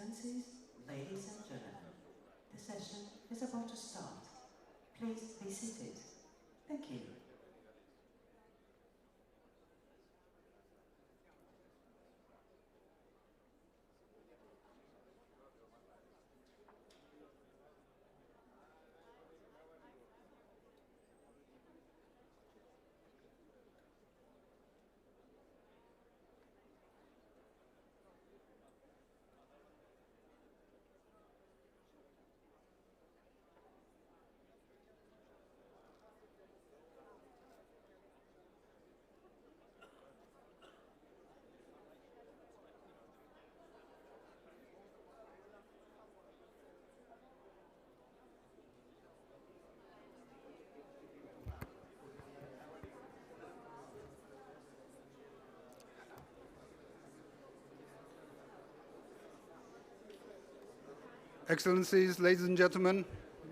Excellencies, ladies and gentlemen, the session is about to start. Please be seated. Thank you. Excellencies, ladies and gentlemen,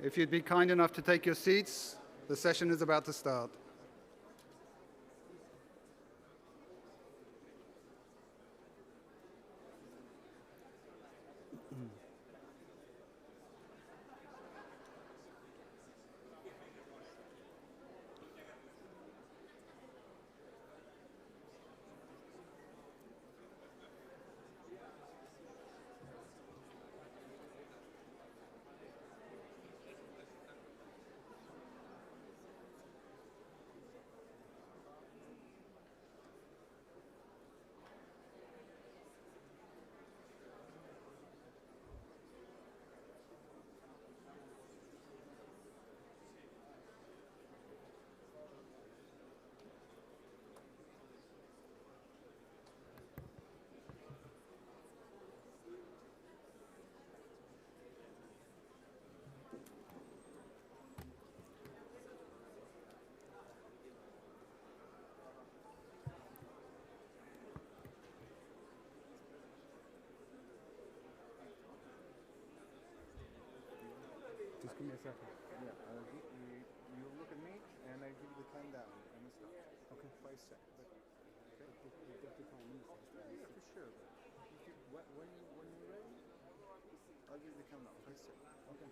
if you'd be kind enough to take your seats, the session is about to start. Just give me a second. Yeah, you look at me and I give you the time down and the stuff. Okay, 5 seconds. Okay. Take the time. Yeah, for sure. But when you're ready, I'll give you the countdown. 5 seconds. Okay.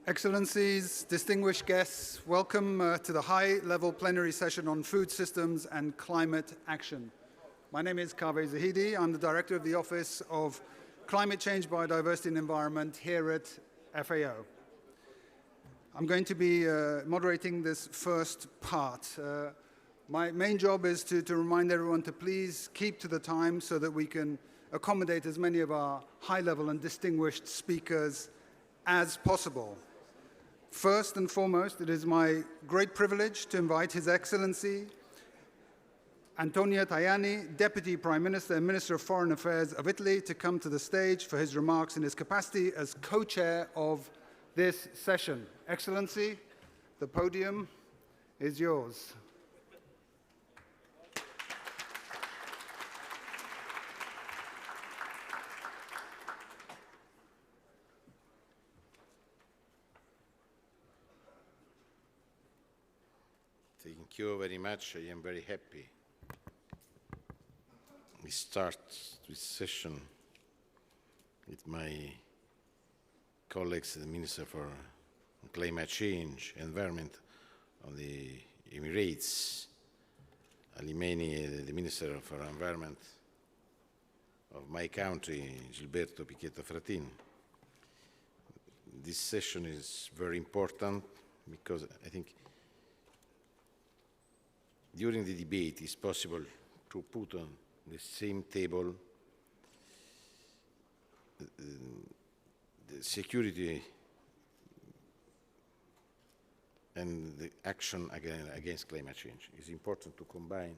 Excellencies, distinguished guests, welcome to the high-level plenary session on food systems and climate action. My name is Kaveh Zahidi. I'm the director of the Office of Climate Change, Biodiversity and Environment here at FAO. I'm going to be moderating this first part. My main job is to remind everyone to please keep to the time so that we can accommodate as many of our high-level and distinguished speakers as possible. First and foremost, it is my great privilege to invite His Excellency Antonio Tajani, Deputy Prime Minister and Minister of Foreign Affairs of Italy, to come to the stage for his remarks in his capacity as co-chair of this session. Excellency, the podium is yours. Thank you very much. I am very happy. We start this session with my colleagues, the Minister for Climate Change and Environment of the Emirates, Alimeni, the Minister for Environment of my country, Gilberto Pichetto Fratin. This session is very important because I think during the debate it's possible to put on the same table the security and the action against climate change. It's important to combine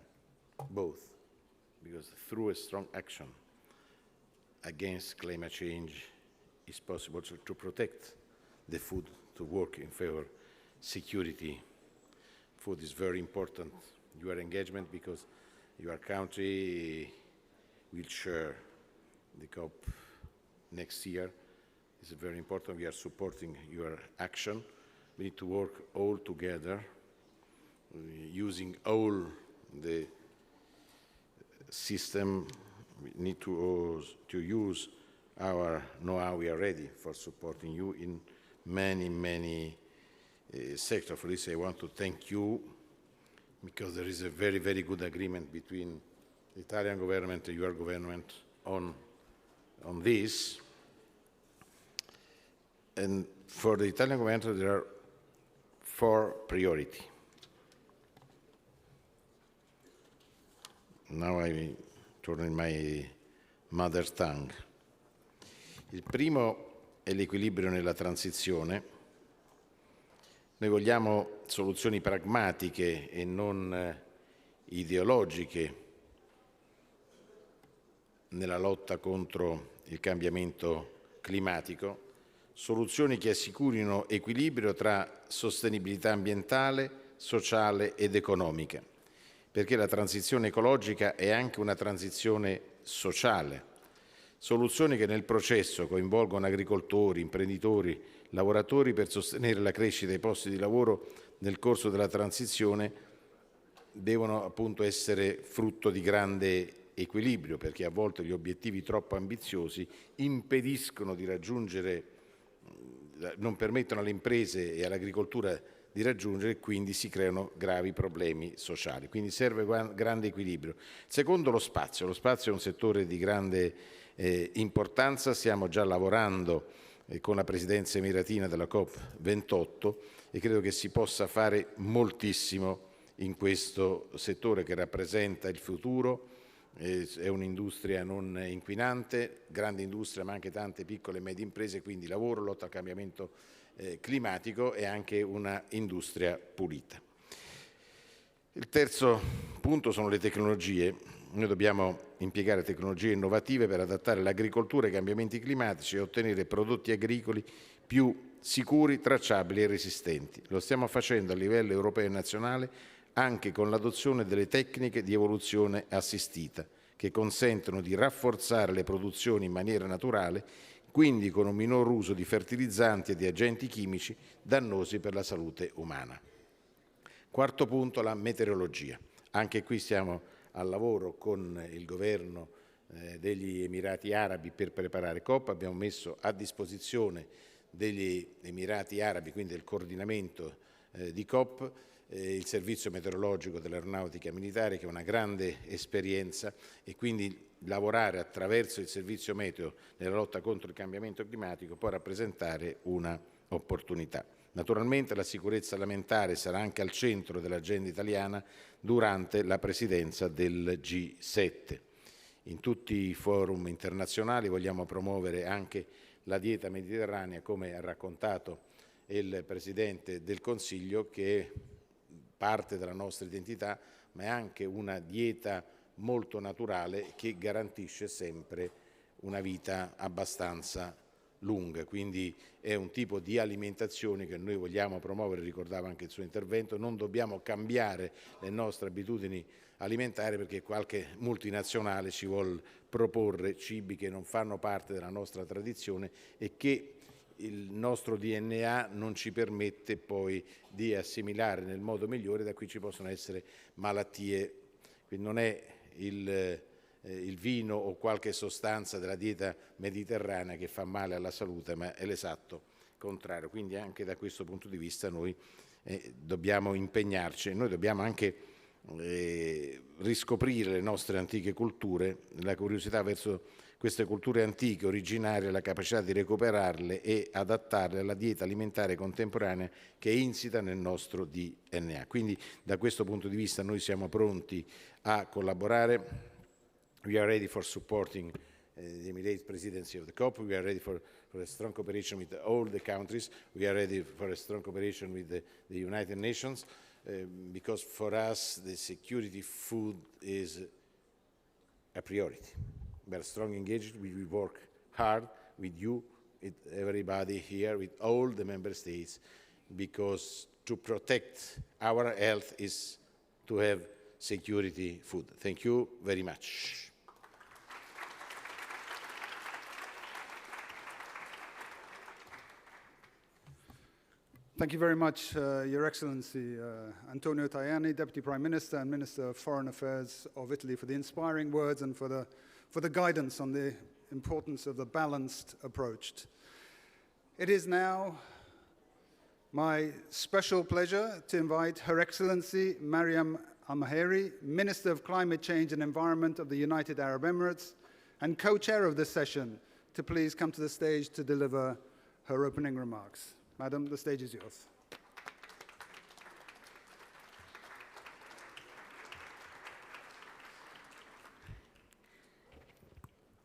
both, because through a strong action against climate change it's possible to protect the food, to work in favor of security. Food is very important. Your engagement, because your country will share the COP next year. It's very important. We are supporting your action. We need to work all together, using all the system. We need to use our know-how. We are ready for supporting you in many sectors. For this, I want to thank you, because there is a very good agreement between the Italian government and your government on this. And for the Italian government, there are 4 priorities. Now I torno in my mother tongue. Il primo è l'equilibrio nella transizione. Noi vogliamo soluzioni pragmatiche e non ideologiche nella lotta contro il cambiamento climatico, soluzioni che assicurino equilibrio tra sostenibilità ambientale, sociale ed economica, perché la transizione ecologica è anche una transizione sociale. Soluzioni che nel processo coinvolgono agricoltori, imprenditori, lavoratori per sostenere la crescita dei posti di lavoro nel corso della transizione devono appunto essere frutto di grande equilibrio, perché a volte gli obiettivi troppo ambiziosi impediscono di raggiungere, non permettono alle imprese e all'agricoltura di raggiungere, e quindi si creano gravi problemi sociali. Quindi serve grande equilibrio. Secondo, lo spazio. Lo spazio è un settore di grande importanza. Stiamo già lavorando con la presidenza emiratina della COP28 e credo che si possa fare moltissimo in questo settore che rappresenta il futuro. È un'industria non inquinante, grande industria, ma anche tante piccole e medie imprese, quindi lavoro, lotta al cambiamento climatico e anche una industria pulita. Il terzo punto sono le tecnologie. Noi dobbiamo impiegare tecnologie innovative per adattare l'agricoltura ai cambiamenti climatici e ottenere prodotti agricoli più sicuri, tracciabili e resistenti. Lo stiamo facendo a livello europeo e nazionale anche con l'adozione delle tecniche di evoluzione assistita, che consentono di rafforzare le produzioni in maniera naturale, quindi con un minor uso di fertilizzanti e di agenti chimici dannosi per la salute umana. Quarto punto, la meteorologia. Anche qui stiamo al lavoro con il governo degli Emirati Arabi per preparare COP. Abbiamo messo a disposizione degli Emirati Arabi, quindi del coordinamento di COP, il servizio meteorologico dell'aeronautica militare, che è una grande esperienza, e quindi lavorare attraverso il servizio meteo nella lotta contro il cambiamento climatico può rappresentare una opportunità. Naturalmente la sicurezza alimentare sarà anche al centro dell'agenda italiana durante la presidenza del G7. In tutti i forum internazionali vogliamo promuovere anche la dieta mediterranea, come ha raccontato il Presidente del Consiglio, che è parte della nostra identità, ma è anche una dieta molto naturale che garantisce sempre una vita abbastanza lunga. Quindi è un tipo di alimentazione che noi vogliamo promuovere, ricordava anche il suo intervento. Non dobbiamo cambiare le nostre abitudini alimentari perché qualche multinazionale ci vuol proporre cibi che non fanno parte della nostra tradizione e che il nostro DNA non ci permette poi di assimilare nel modo migliore. Da qui ci possono essere malattie. Quindi non è il vino o qualche sostanza della dieta mediterranea che fa male alla salute, ma è l'esatto contrario. Quindi anche da questo punto di vista noi dobbiamo impegnarci. Noi dobbiamo anche riscoprire le nostre antiche culture, la curiosità verso queste culture antiche, originarie, la capacità di recuperarle e adattarle alla dieta alimentare contemporanea che è insita nel nostro DNA. Quindi da questo punto di vista noi siamo pronti a collaborare. We are ready for supporting the Emirates presidency of the COP. We are ready for a strong cooperation with all the countries. We are ready for a strong cooperation with the United Nations because for us the security food is a priority. We are strong engaged. We will work hard with you, with everybody here, with all the member states, because to protect our health is to have security food. Thank you very much. Thank you very much, Your Excellency Antonio Tajani, Deputy Prime Minister and Minister of Foreign Affairs of Italy, for the inspiring words and for the guidance on the importance of the balanced approach. It is now my special pleasure to invite Her Excellency Mariam Al-Maheri, Minister of Climate Change and Environment of the United Arab Emirates and co-chair of this session, to please come to the stage to deliver her opening remarks. Madam, the stage is yours.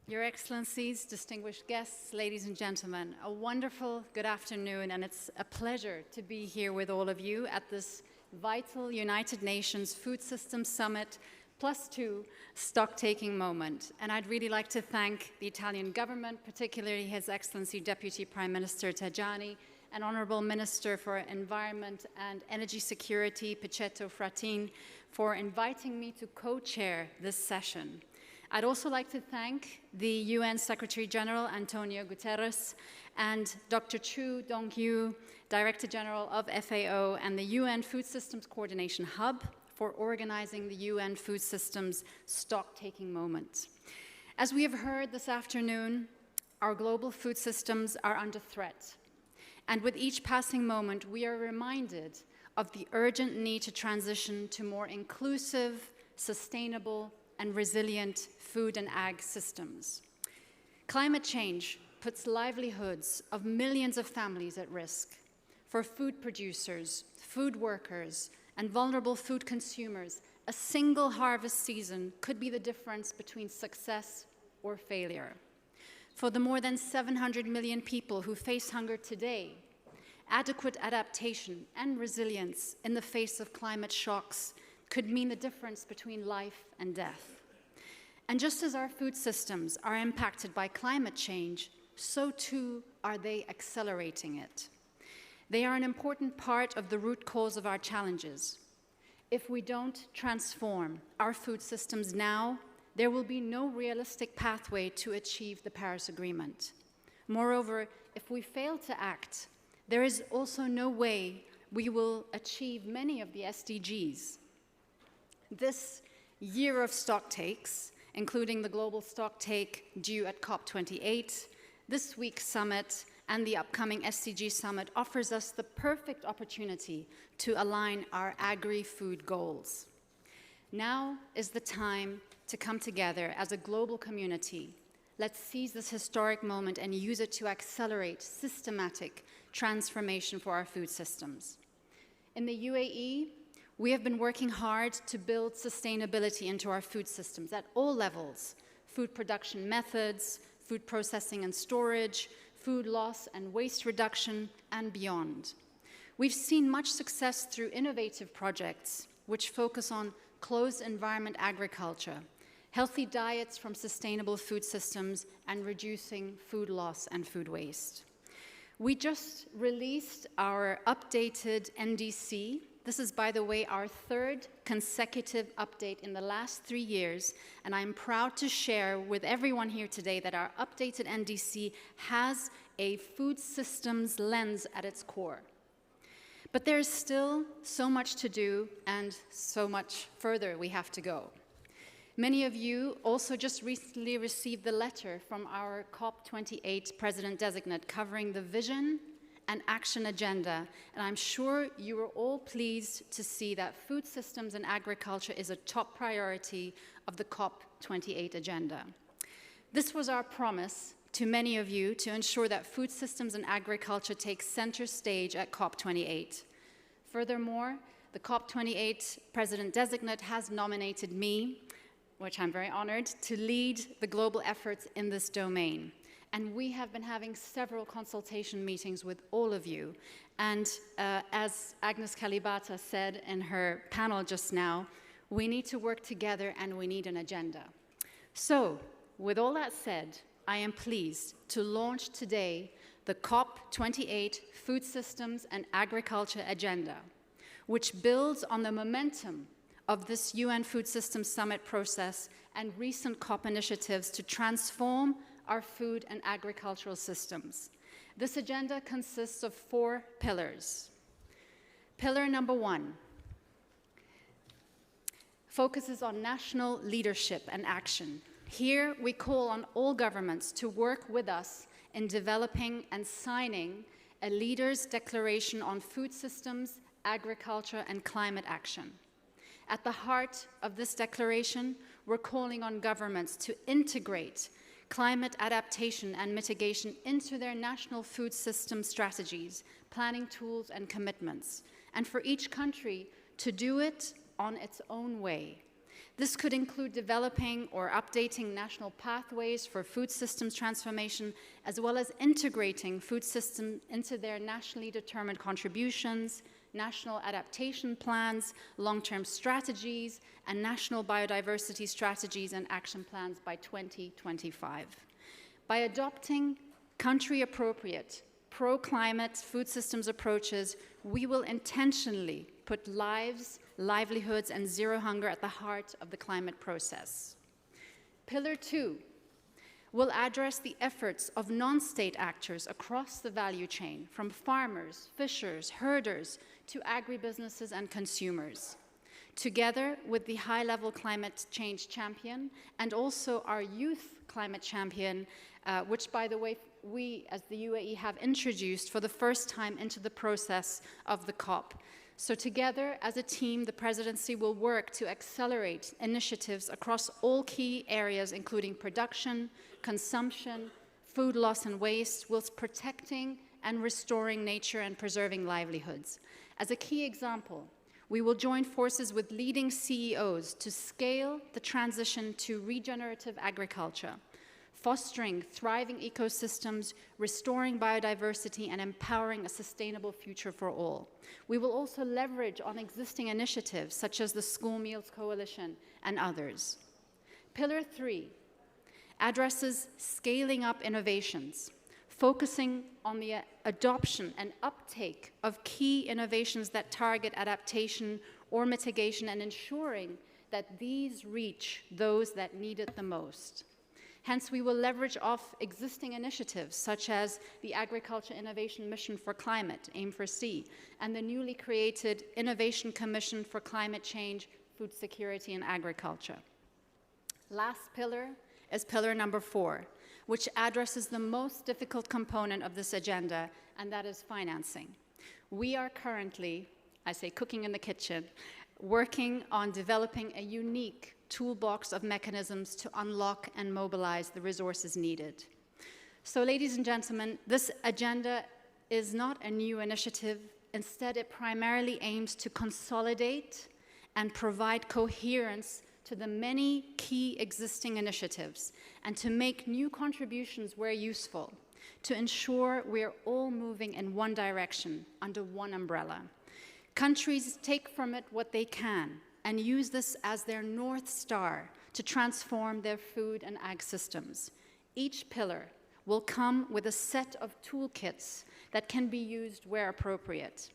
Your Excellencies, distinguished guests, ladies and gentlemen, a wonderful good afternoon, and it's a pleasure to be here with all of you at this vital United Nations Food Systems Summit +2 stock-taking moment. And I'd really like to thank the Italian government, particularly His Excellency Deputy Prime Minister Tajani, and Honorable Minister for Environment and Energy Security, Pichetto Fratin, for inviting me to co-chair this session. I'd also like to thank the UN Secretary General, Antonio Guterres, and Dr. Chu Dong-hyu, Director General of FAO, and the UN Food Systems Coordination Hub for organizing the UN Food Systems stock-taking moment. As we have heard this afternoon, our global food systems are under threat. And with each passing moment, we are reminded of the urgent need to transition to more inclusive, sustainable, and resilient food and ag systems. Climate change puts livelihoods of millions of families at risk. For food producers, food workers, and vulnerable food consumers, a single harvest season could be the difference between success or failure. For the more than 700 million people who face hunger today, adequate adaptation and resilience in the face of climate shocks could mean the difference between life and death. And just as our food systems are impacted by climate change, so too are they accelerating it. They are an important part of the root cause of our challenges. If we don't transform our food systems now, there will be no realistic pathway to achieve the Paris Agreement. Moreover, if we fail to act, there is also no way we will achieve many of the SDGs. This year of stocktakes, including the global stocktake due at COP28, this week's summit, and the upcoming SDG summit, offers us the perfect opportunity to align our agri-food goals. Now is the time to come together as a global community. Let's seize this historic moment and use it to accelerate systematic transformation for our food systems. In the UAE, we have been working hard to build sustainability into our food systems at all levels: food production methods, food processing and storage, food loss and waste reduction, and beyond. We've seen much success through innovative projects which focus on closed environment agriculture, healthy diets from sustainable food systems, and reducing food loss and food waste. We just released our updated NDC. This is, by the way, our third consecutive update in the last 3 years, and I'm proud to share with everyone here today that our updated NDC has a food systems lens at its core. But there's still so much to do and so much further we have to go. Many of you also just recently received the letter from our COP28 President-designate covering the vision and action agenda, and I'm sure you are all pleased to see that food systems and agriculture is a top priority of the COP28 agenda. This was our promise to many of you to ensure that food systems and agriculture take center stage at COP28. Furthermore, the COP28 President-designate has nominated me, which I'm very honored, to lead the global efforts in this domain. And we have been having several consultation meetings with all of you. And as Agnes Kalibata said in her panel just now, we need to work together and we need an agenda. So, with all that said, I am pleased to launch today the COP28 Food Systems and Agriculture Agenda, which builds on the momentum of this UN Food Systems Summit process and recent COP initiatives to transform our food and agricultural systems. This agenda consists of 4 pillars. Pillar number 1 focuses on national leadership and action. Here, we call on all governments to work with us in developing and signing a leaders' declaration on food systems, agriculture, and climate action. At the heart of this declaration, we're calling on governments to integrate climate adaptation and mitigation into their national food system strategies, planning tools, and commitments, and for each country to do it on its own way. This could include developing or updating national pathways for food systems transformation, as well as integrating food systems into their nationally determined contributions, national adaptation plans, long-term strategies, and national biodiversity strategies and action plans by 2025. By adopting country-appropriate, pro-climate food systems approaches, we will intentionally put lives, livelihoods, and zero hunger at the heart of the climate process. Pillar 2 will address the efforts of non-state actors across the value chain, from farmers, fishers, herders, to agribusinesses and consumers. Together with the high-level climate change champion and also our youth climate champion, which, by the way, we as the UAE have introduced for the first time into the process of the COP. So together, as a team, the presidency will work to accelerate initiatives across all key areas, including production, consumption, food loss and waste, whilst protecting and restoring nature and preserving livelihoods. As a key example, we will join forces with leading CEOs to scale the transition to regenerative agriculture, fostering thriving ecosystems, restoring biodiversity, and empowering a sustainable future for all. We will also leverage on existing initiatives such as the School Meals Coalition and others. Pillar 3 addresses scaling up innovations, focusing on the adoption and uptake of key innovations that target adaptation or mitigation and ensuring that these reach those that need it the most. Hence, we will leverage off existing initiatives such as the Agriculture Innovation Mission for Climate, AIM4C, and the newly created Innovation Commission for Climate Change, Food Security and Agriculture. Last pillar is pillar number 4, which addresses the most difficult component of this agenda, and that is financing. We are currently, I say cooking in the kitchen, working on developing a unique toolbox of mechanisms to unlock and mobilize the resources needed. So, ladies and gentlemen, this agenda is not a new initiative. Instead, it primarily aims to consolidate and provide coherence to the many key existing initiatives and to make new contributions where useful, to ensure we're all moving in one direction under one umbrella. Countries take from it what they can and use this as their North Star to transform their food and ag systems. Each pillar will come with a set of toolkits that can be used where appropriate.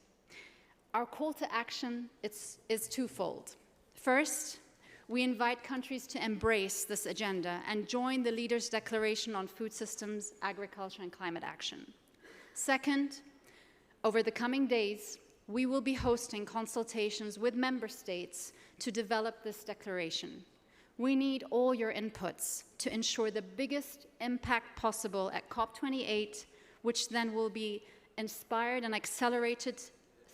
Our call to action is twofold. First, we invite countries to embrace this agenda and join the Leaders' Declaration on Food Systems, Agriculture, and Climate Action. Second, over the coming days, we will be hosting consultations with member states to develop this declaration. We need all your inputs to ensure the biggest impact possible at COP28, which then will be inspired and accelerated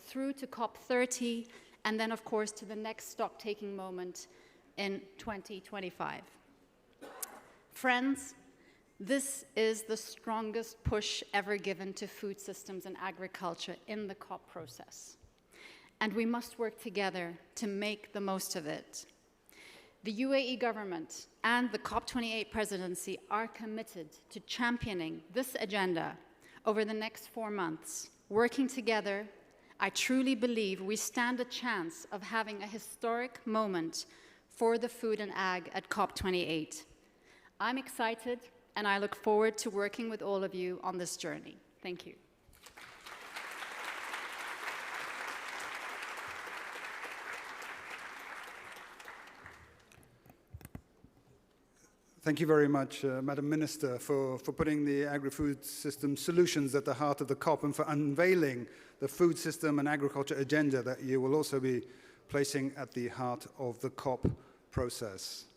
through to COP30, and then, of course, to the next stock-taking moment in 2025. Friends, this is the strongest push ever given to food systems and agriculture in the COP process. And we must work together to make the most of it. The UAE government and the COP28 presidency are committed to championing this agenda over the next 4 months. Working together, I truly believe we stand a chance of having a historic moment for the food and ag at COP28. I'm excited, and I look forward to working with all of you on this journey. Thank you. Thank you very much, Madam Minister, for putting the agri-food system solutions at the heart of the COP and for unveiling the food system and agriculture agenda that you will also be placing at the heart of the COP process.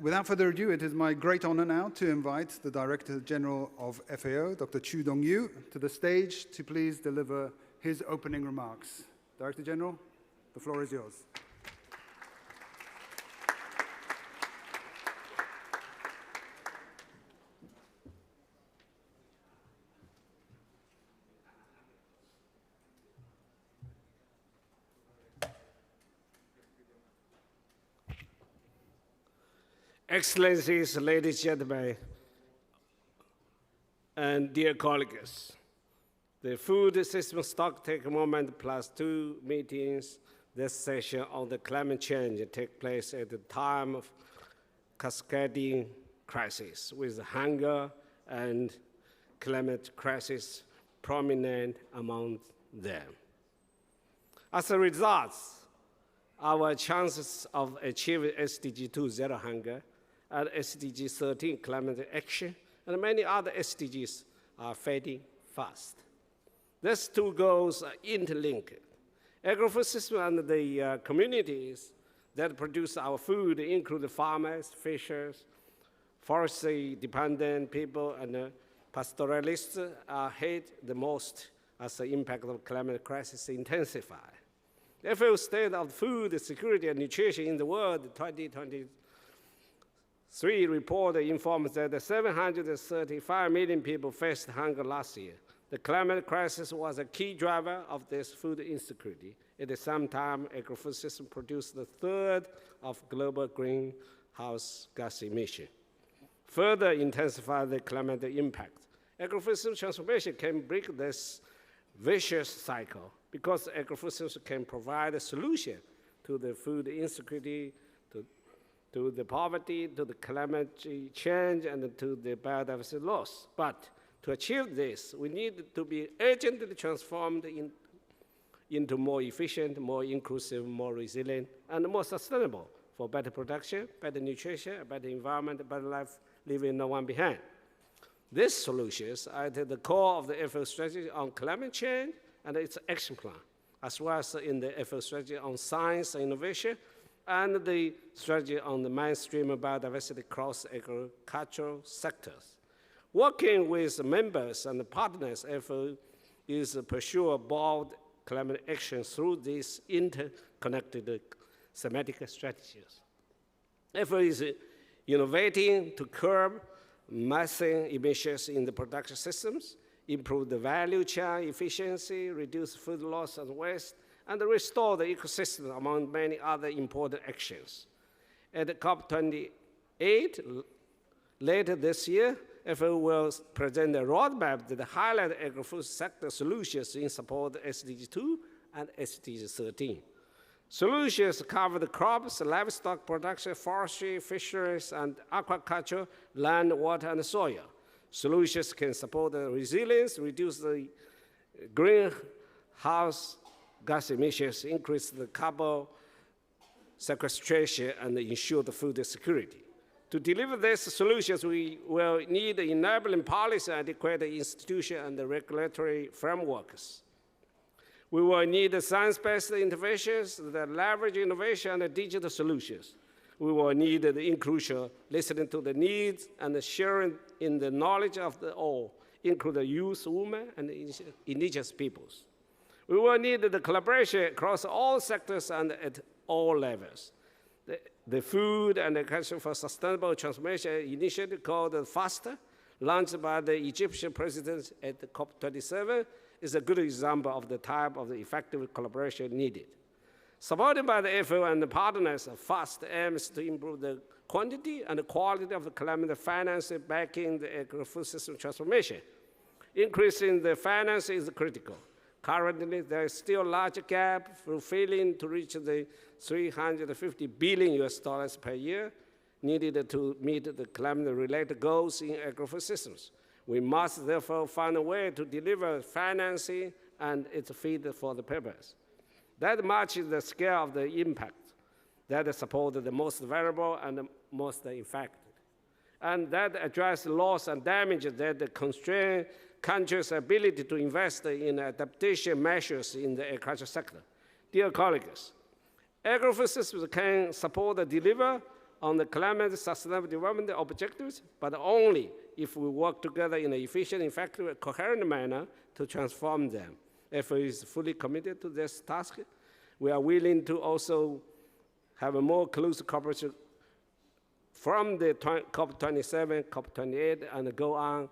Without further ado, it is my great honor now to invite the Director General of FAO, Dr. Chu Dong-yu, to the stage to please deliver his opening remarks. Director General, the floor is yours. Excellencies, ladies and gentlemen, and dear colleagues, the Food System Stocktake Moment +2 meetings, this session on the climate change take place at the time of cascading crisis, with hunger and climate crisis prominent among them. As a result, our chances of achieving SDG 2 zero hunger and SDG 13 climate action and many other SDGs are fading fast. These two goals are interlinked. Agri-food system and the communities that produce our food include farmers, fishers, forestry-dependent people, and pastoralists are hit the most as the impact of climate crisis intensify. The FAO State of Food Security and Nutrition in the World 2023 report informs that 735 million people faced hunger last year. The climate crisis was a key driver of this food insecurity. At the same time, agri-food system produced a third of global greenhouse gas emission. Further intensify the climate impact. Agri-food system transformation can break this vicious cycle because agri-food system can provide a solution to the food insecurity, to the poverty, to the climate change, and to the biodiversity loss. But to achieve this, we need to be urgently transformed into more efficient, more inclusive, more resilient, and more sustainable for better production, better nutrition, better environment, better life, leaving no one behind. These solutions are at the core of the FAO strategy on climate change and its action plan, as well as in the FAO strategy on science and innovation, and the strategy on the mainstream biodiversity across agricultural sectors. Working with members and partners, FAO is pursue bold climate action through these interconnected thematic strategies. FAO is innovating to curb methane emissions in the production systems, improve the value chain efficiency, reduce food loss and waste, and restore the ecosystem, among many other important actions. At COP28 later this year, FAO will present a roadmap that highlights agri-food sector solutions in support of SDG 2 and SDG 13. Solutions cover the crops, livestock production, forestry, fisheries, and aquaculture, land, water, and soil. Solutions can support the resilience, reduce the greenhouse gas emissions, increase the carbon sequestration, and ensure the food security. To deliver these solutions, we will need enabling policy, adequate institution, and the regulatory frameworks. We will need science-based interventions that leverage innovation and digital solutions. We will need the inclusion, listening to the needs, and sharing in the knowledge of the all, including youth, women, and indigenous peoples. We will need the collaboration across all sectors and at all levels. The Food and Agriculture for Sustainable Transformation initiative called FAST, launched by the Egyptian president at the COP27, is a good example of the type of effective collaboration needed. Supported by the FAO and the partners, FAST aims to improve the quantity and the quality of the climate finance backing the agri-food system transformation. Increasing the finance is critical. Currently, there is still a large gap for failing to reach the $350 billion per year needed to meet the climate-related goals in agri-food systems. We must therefore find a way to deliver financing and its fit for the purpose. That matches the scale of the impact that supports the most vulnerable and the most effective. and that address loss and damage that constrain countries' ability to invest in adaptation measures in the agriculture sector. Dear colleagues, agri-food systems can support and deliver on the climate sustainable development objectives, but only if we work together in an efficient, effective, and coherent manner to transform them. FAO is fully committed to this task. We are willing to also have a more close cooperation from the COP27, COP28, and go on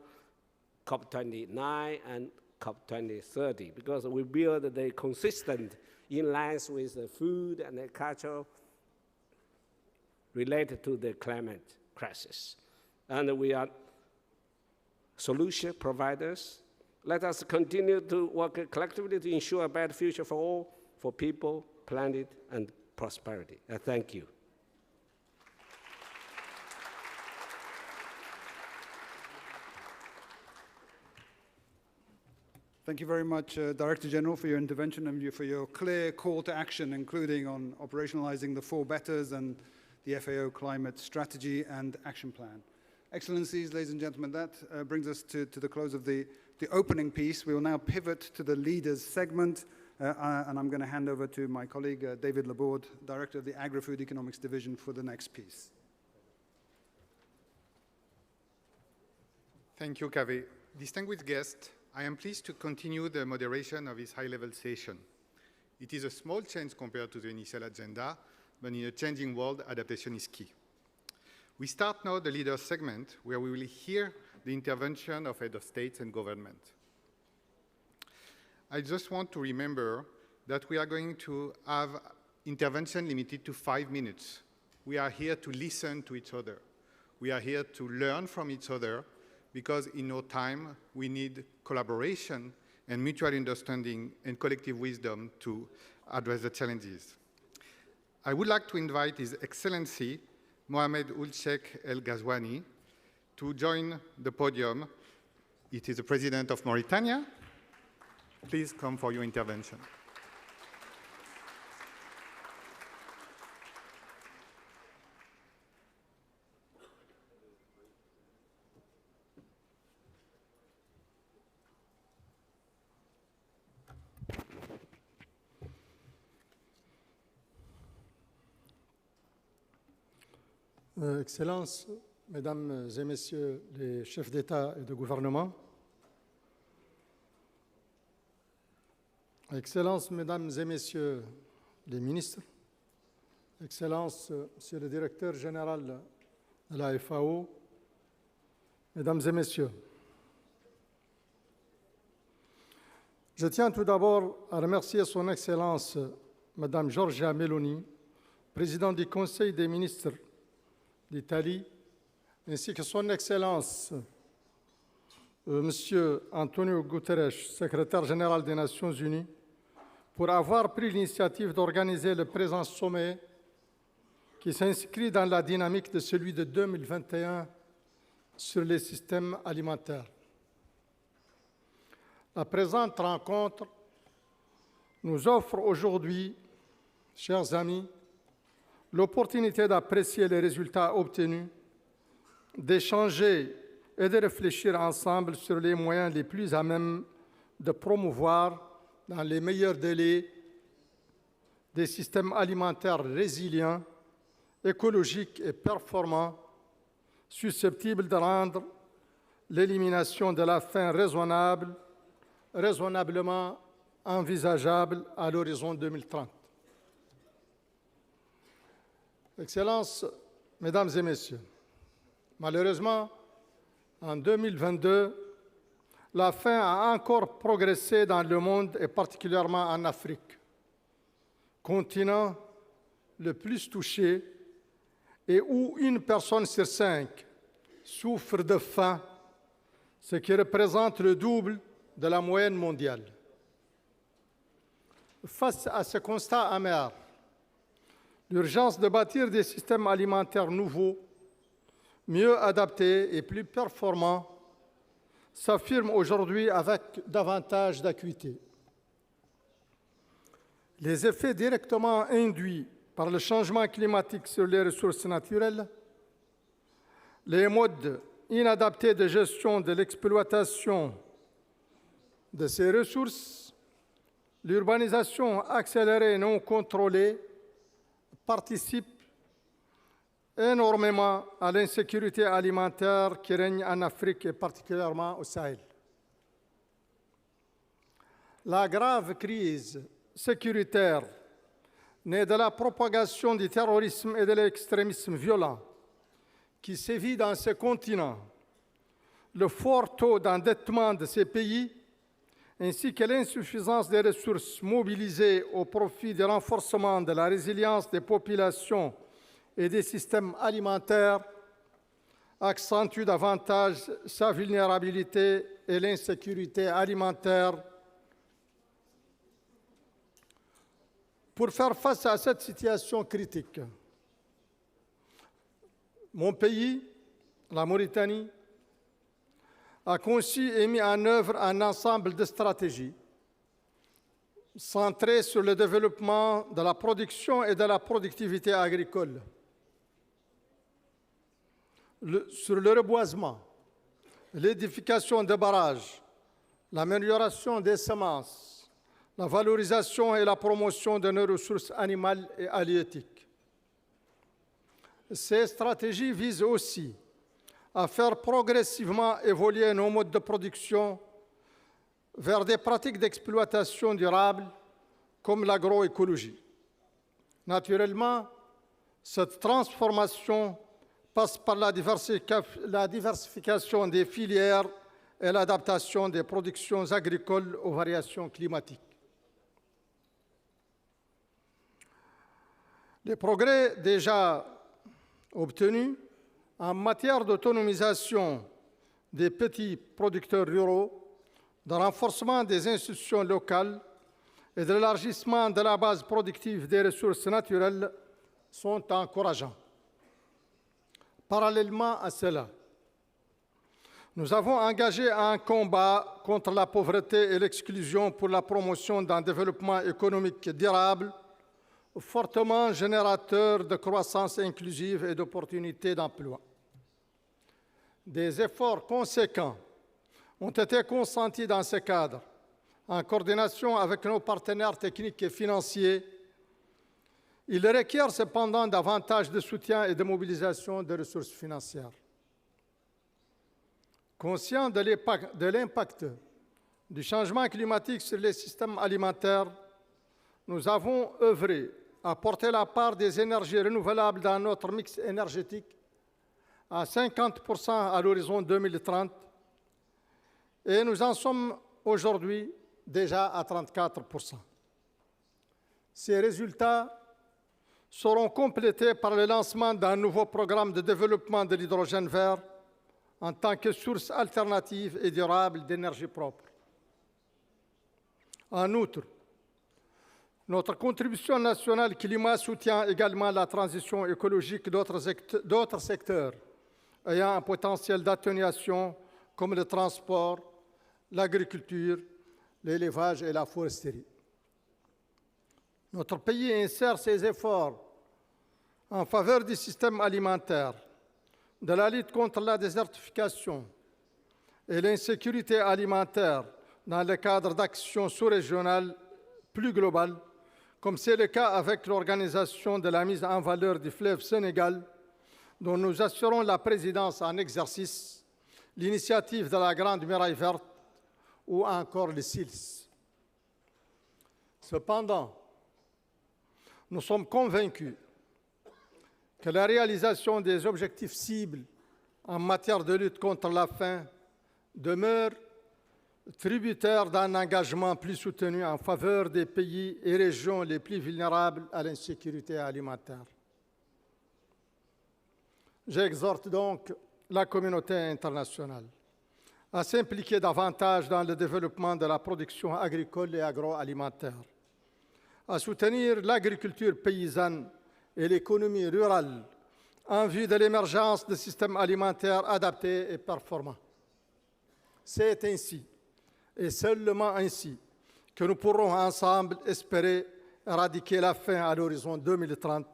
COP29 and COP2030, because we build the consistent in line with the food and agriculture related to the climate crisis. And we are solution providers. Let us continue to work collectively to ensure a better future for all, for people, planet, and prosperity. Thank you. Thank you very much, Director General, for your intervention and for your clear call to action, including on operationalizing the 4 betters and the FAO Climate Strategy and Action Plan. Excellencies, ladies and gentlemen, that brings us to the close of the opening piece. We will now pivot to the leaders segment, and I'm going to hand over to my colleague, David Laborde, Director of the Agri-Food Economics Division, for the next piece. Thank you, Kaveh. Distinguished guests, I am pleased to continue the moderation of this high-level session. It is a small change compared to the initial agenda, but in a changing world, adaptation is key. We start now the leaders segment, where we will hear the intervention of heads of states and government. I just want to remember that we are going to have intervention limited to 5 minutes. We are here to listen to each other. We are here to learn from each other, because in no time we need collaboration and mutual understanding and collective wisdom to address the challenges. I would like to invite His Excellency Mohamed Ould Cheikh El Ghazouani to join the podium. It is the President of Mauritania. Please come for your intervention. Excellences, Mesdames et Messieurs les chefs d'État et de gouvernement, Excellences, Mesdames et Messieurs les ministres, Excellences, Monsieur le Directeur général de la FAO, Mesdames et Messieurs, je tiens tout d'abord à remercier Son Excellence Madame Giorgia Meloni, Présidente du Conseil des ministres d'Italie, ainsi que Son Excellence Monsieur Antonio Guterres, Secrétaire général des Nations Unies, pour avoir pris l'initiative d'organiser le présent sommet qui s'inscrit dans la dynamique de celui de 2021 sur les systèmes alimentaires. La présente rencontre nous offre aujourd'hui, chers amis, l'opportunité d'apprécier les résultats obtenus, d'échanger et de réfléchir ensemble sur les moyens les plus à même de promouvoir dans les meilleurs délais des systèmes alimentaires résilients, écologiques et performants, susceptibles de rendre l'élimination de la faim raisonnablement envisageable à l'horizon 2030. Excellences, Mesdames et Messieurs, malheureusement, en 2022, la faim a encore progressé dans le monde et particulièrement en Afrique, continent le plus touché et où une personne sur 5 souffre de faim, ce qui représente le double de la moyenne mondiale. Face à ce constat amer, l'urgence de bâtir des systèmes alimentaires nouveaux, mieux adaptés et plus performants s'affirme aujourd'hui avec davantage d'acuité. Les effets directement induits par le changement climatique sur les ressources naturelles, les modes inadaptés de gestion de l'exploitation de ces ressources, l'urbanisation accélérée non contrôlée participe énormément à l'insécurité alimentaire qui règne en Afrique et particulièrement au Sahel. La grave crise sécuritaire née de la propagation du terrorisme et de l'extrémisme violent qui sévit dans ce continent, le fort taux d'endettement de ces pays, ainsi que l'insuffisance des ressources mobilisées au profit du renforcement de la résilience des populations et des systèmes alimentaires, accentuent davantage sa vulnérabilité et l'insécurité alimentaire. Pour faire face à cette situation critique, mon pays, la Mauritanie, a conçu et mis en œuvre un ensemble de stratégies centrées sur le développement de la production et de la productivité agricole, sur le reboisement, l'édification de barrages, l'amélioration des semences, la valorisation et la promotion de nos ressources animales et halieutiques. Ces stratégies visent aussi à faire progressivement évoluer nos modes de production vers des pratiques d'exploitation durable comme l'agroécologie. Naturellement, cette transformation passe par la diversification des filières et l'adaptation des productions agricoles aux variations climatiques. Les progrès déjà obtenus en matière d'autonomisation des petits producteurs ruraux, de renforcement des institutions locales et de l'élargissement de la base productive des ressources naturelles sont encourageants. Parallèlement à cela, nous avons engagé un combat contre la pauvreté et l'exclusion pour la promotion d'un développement économique durable, fortement générateur de croissance inclusive et d'opportunités d'emploi. Des efforts conséquents ont été consentis dans ce cadre, en coordination avec nos partenaires techniques et financiers. Il requiert cependant davantage de soutien et de mobilisation de ressources financières. Conscient de l'impact du changement climatique sur les systèmes alimentaires, nous avons œuvré à porter la part des énergies renouvelables dans notre mix énergétique à 50% à l'horizon 2030 et nous en sommes aujourd'hui déjà à 34%. Ces résultats seront complétés par le lancement d'un nouveau programme de développement de l'hydrogène vert en tant que source alternative et durable d'énergie propre. En outre, notre contribution nationale climat soutient également la transition écologique d'autres secteurs ayant un potentiel d'atténuation comme le transport, l'agriculture, l'élevage et la foresterie. Notre pays insère ses efforts en faveur du système alimentaire, de la lutte contre la désertification et l'insécurité alimentaire dans le cadre d'actions sous-régionales plus globales, comme c'est le cas avec l'organisation de la mise en valeur du fleuve Sénégal, dont nous assurons la présidence en exercice, l'initiative de la Grande Muraille Verte ou encore le SILS. Cependant, nous sommes convaincus que la réalisation des objectifs cibles en matière de lutte contre la faim demeure tributaire d'un engagement plus soutenu en faveur des pays et régions les plus vulnérables à l'insécurité alimentaire. J'exhorte donc la communauté internationale à s'impliquer davantage dans le développement de la production agricole et agroalimentaire, à soutenir l'agriculture paysanne et l'économie rurale en vue de l'émergence de systèmes alimentaires adaptés et performants. C'est ainsi, et seulement ainsi, que nous pourrons ensemble espérer éradiquer la faim à l'horizon 2030,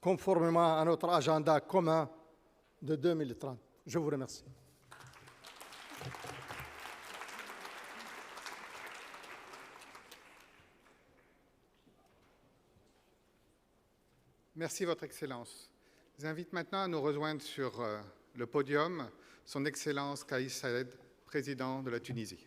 conformément à notre agenda commun de 2030. Je vous remercie. Merci, Votre Excellence. Je vous invite maintenant à nous rejoindre sur le podium Son Excellence Kais Saïed, président de la Tunisie.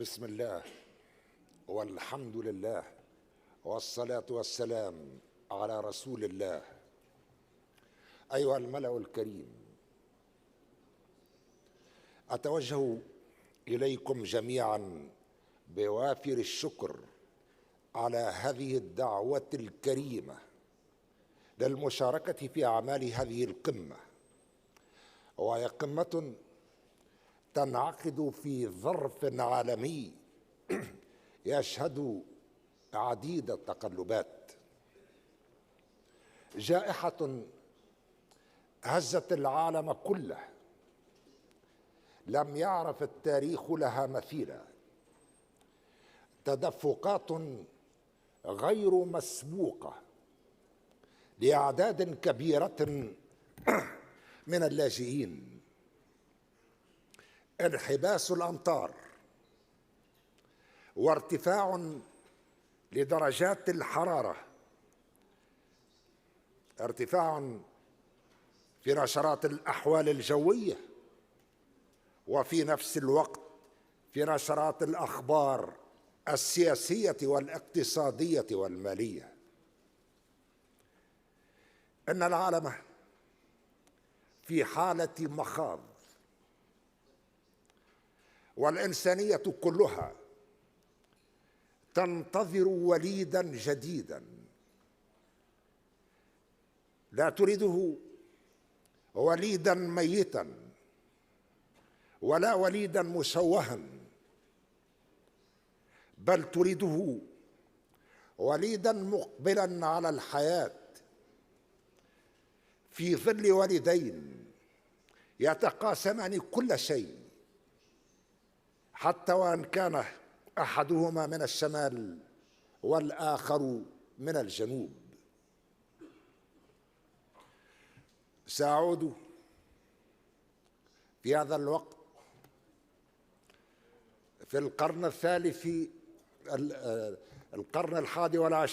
بسم الله والحمد لله والصلاة والسلام على رسول الله. أيها الملأ الكريم، أتوجه إليكم جميعا بوافر الشكر على هذه الدعوة الكريمة للمشاركة في أعمال هذه القمة، وهي قمة تنعقد في ظرف عالمي يشهد عديد التقلبات. جائحة هزت العالم كله لم يعرف التاريخ لها مثيلا، تدفقات غير مسبوقة لأعداد كبيرة من اللاجئين، انحباس الأمطار، وارتفاع لدرجات الحرارة، ارتفاع في نشرات الأحوال الجوية، وفي نفس الوقت في نشرات الأخبار السياسية والاقتصادية والمالية. إن العالم في حالة مخاض، والإنسانية كلها تنتظر وليدا جديدا لا تريده وليدا ميتا ولا وليدا مشوها، بل تريده وليدا مقبلا على الحياة في ظل والدين يتقاسمان كل شيء، حتى وإن كان أحدهما من الشمال والآخر من الجنوب. سأعود في هذا الوقت في القرن الثالث، القرن ال11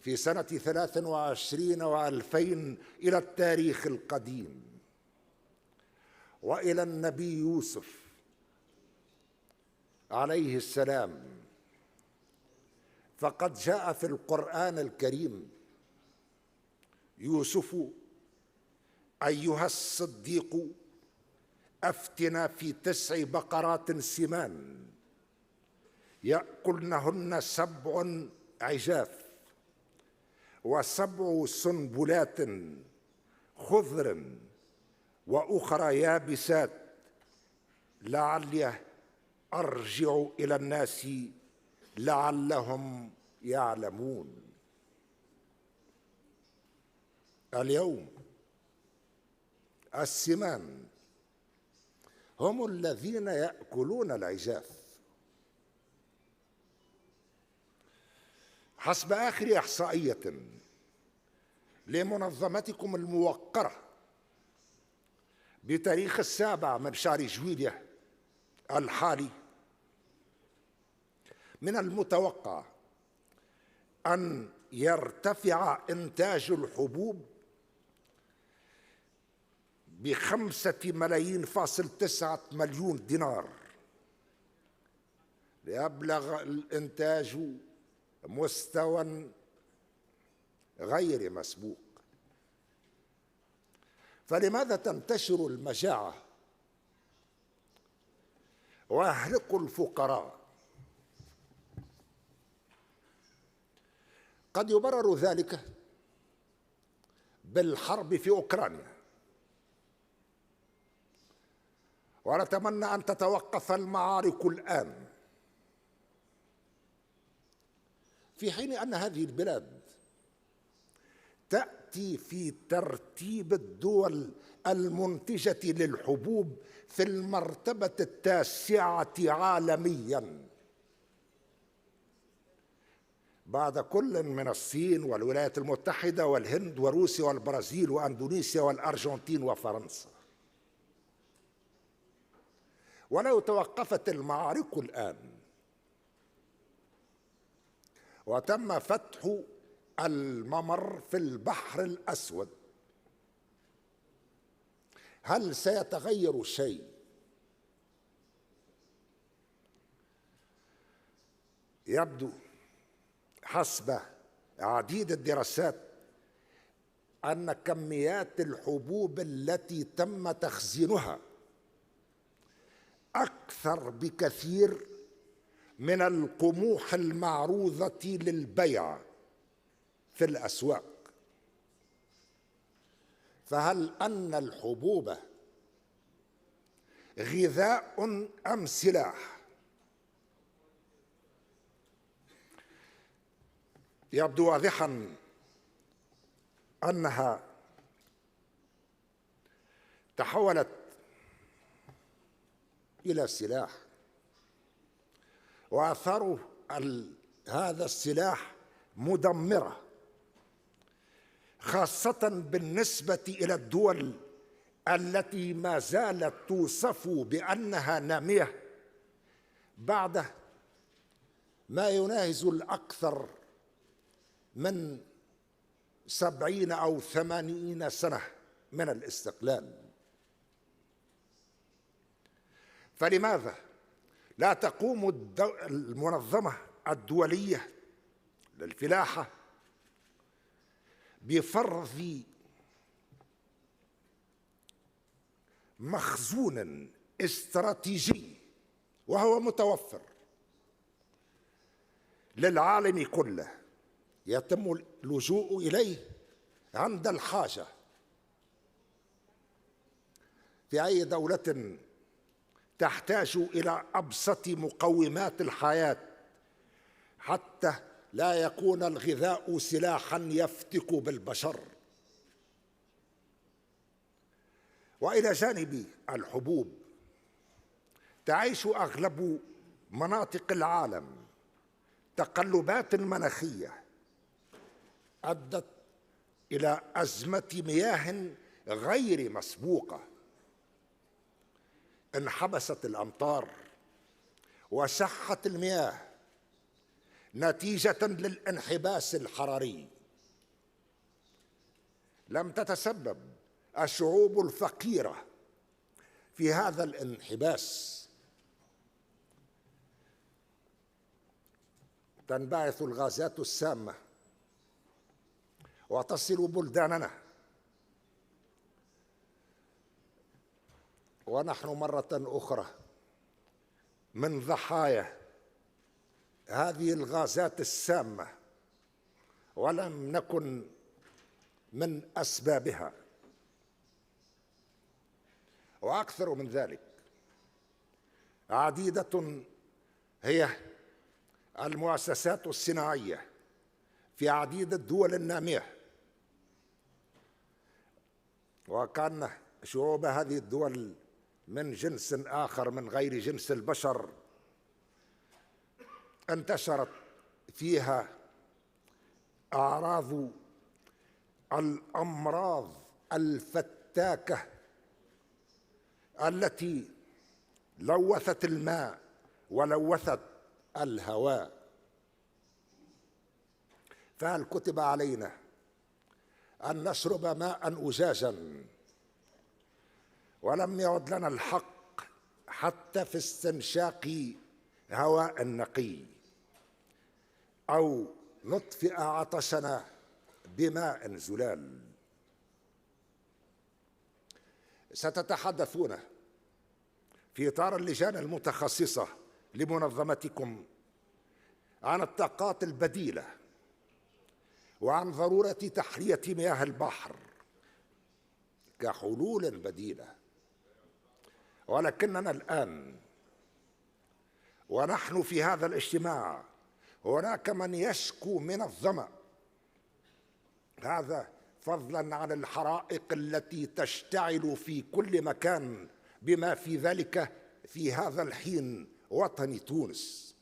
في سنة 23 و2000 إلى التاريخ القديم وإلى النبي يوسف عليه السلام. فقد جاء في القرآن الكريم: يوسف أيها الصديق أفتنا في 9 بقرات سمان يأكلنهن 7 عجاف و7 سنبلات خضر وأخرى يابسات لعلي أرجع إلى الناس لعلهم يعلمون. اليوم السمان هم الذين يأكلون العجاف. حسب آخر إحصائية لمنظمتكم الموقرة بتاريخ 7 من شهر جويلية الحالي، من المتوقع أن يرتفع إنتاج الحبوب ب5.9 مليون دينار، ليبلغ الإنتاج مستوى غير مسبوق. فلماذا تنتشر المجاعة ويهلك الفقراء؟ قد يبرر ذلك بالحرب في أوكرانيا، ونتمنى أن تتوقف المعارك الآن، في حين أن هذه البلاد تأتي في ترتيب الدول المنتجة للحبوب في المرتبة 9 عالمياً بعد كل من الصين والولايات المتحدة والهند وروسيا والبرازيل وأندونيسيا والأرجنتين وفرنسا. ولو توقفت المعارك الآن وتم فتح الممر في البحر الأسود، هل سيتغير شيء؟ يبدو حسب عديد الدراسات أن كميات الحبوب التي تم تخزينها أكثر بكثير من القموح المعروضة للبيع في الأسواق. فهل أن الحبوب غذاء أم سلاح؟ يبدو واضحا أنها تحولت إلى سلاح، وآثار هذا السلاح مدمرة، خاصة بالنسبة إلى الدول التي ما زالت توصف بأنها نامية بعد ما يناهز الأكثر من 70 أو 80 سنة من الاستقلال. فلماذا لا تقوم المنظمة الدولية للفلاحة بفرض مخزون استراتيجي وهو متوفر للعالم كله يتم اللجوء إليه عند الحاجة في أي دولة تحتاج إلى أبسط مقومات الحياة حتى لا يكون الغذاء سلاحاً يفتك بالبشر. وإلى جانب الحبوب تعيش أغلب مناطق العالم تقلبات مناخية أدت إلى أزمة مياه غير مسبوقة، انحبست الأمطار وشحت المياه نتيجة للانحباس الحراري. لم تتسبب الشعوب الفقيرة في هذا الانحباس، تنبعث الغازات السامة وتصل بلداننا، ونحن مرة أخرى من ضحايا هذه الغازات السامة ولم نكن من أسبابها. وأكثر من ذلك، عديدة هي المؤسسات الصناعية في عديد الدول النامية، وكان شعوب هذه الدول من جنس آخر من غير جنس البشر، انتشرت فيها أعراض الأمراض الفتاكة التي لوثت الماء ولوثت الهواء. فهل كتب علينا أن نشرب ماء أجاجا ولم يعد لنا الحق حتى في استنشاق هواء نقي، أو نطفئ عطشنا بماء زلال؟ ستتحدثون في إطار اللجان المتخصصة لمنظمتكم عن الطاقات البديلة وعن ضرورة تحلية مياه البحر كحلول بديلة، ولكننا الآن ونحن في هذا الاجتماع هناك من يشكو من الظمأ، هذا فضلا عن الحرائق التي تشتعل في كل مكان، بما في ذلك في هذا الحين وطن تونس.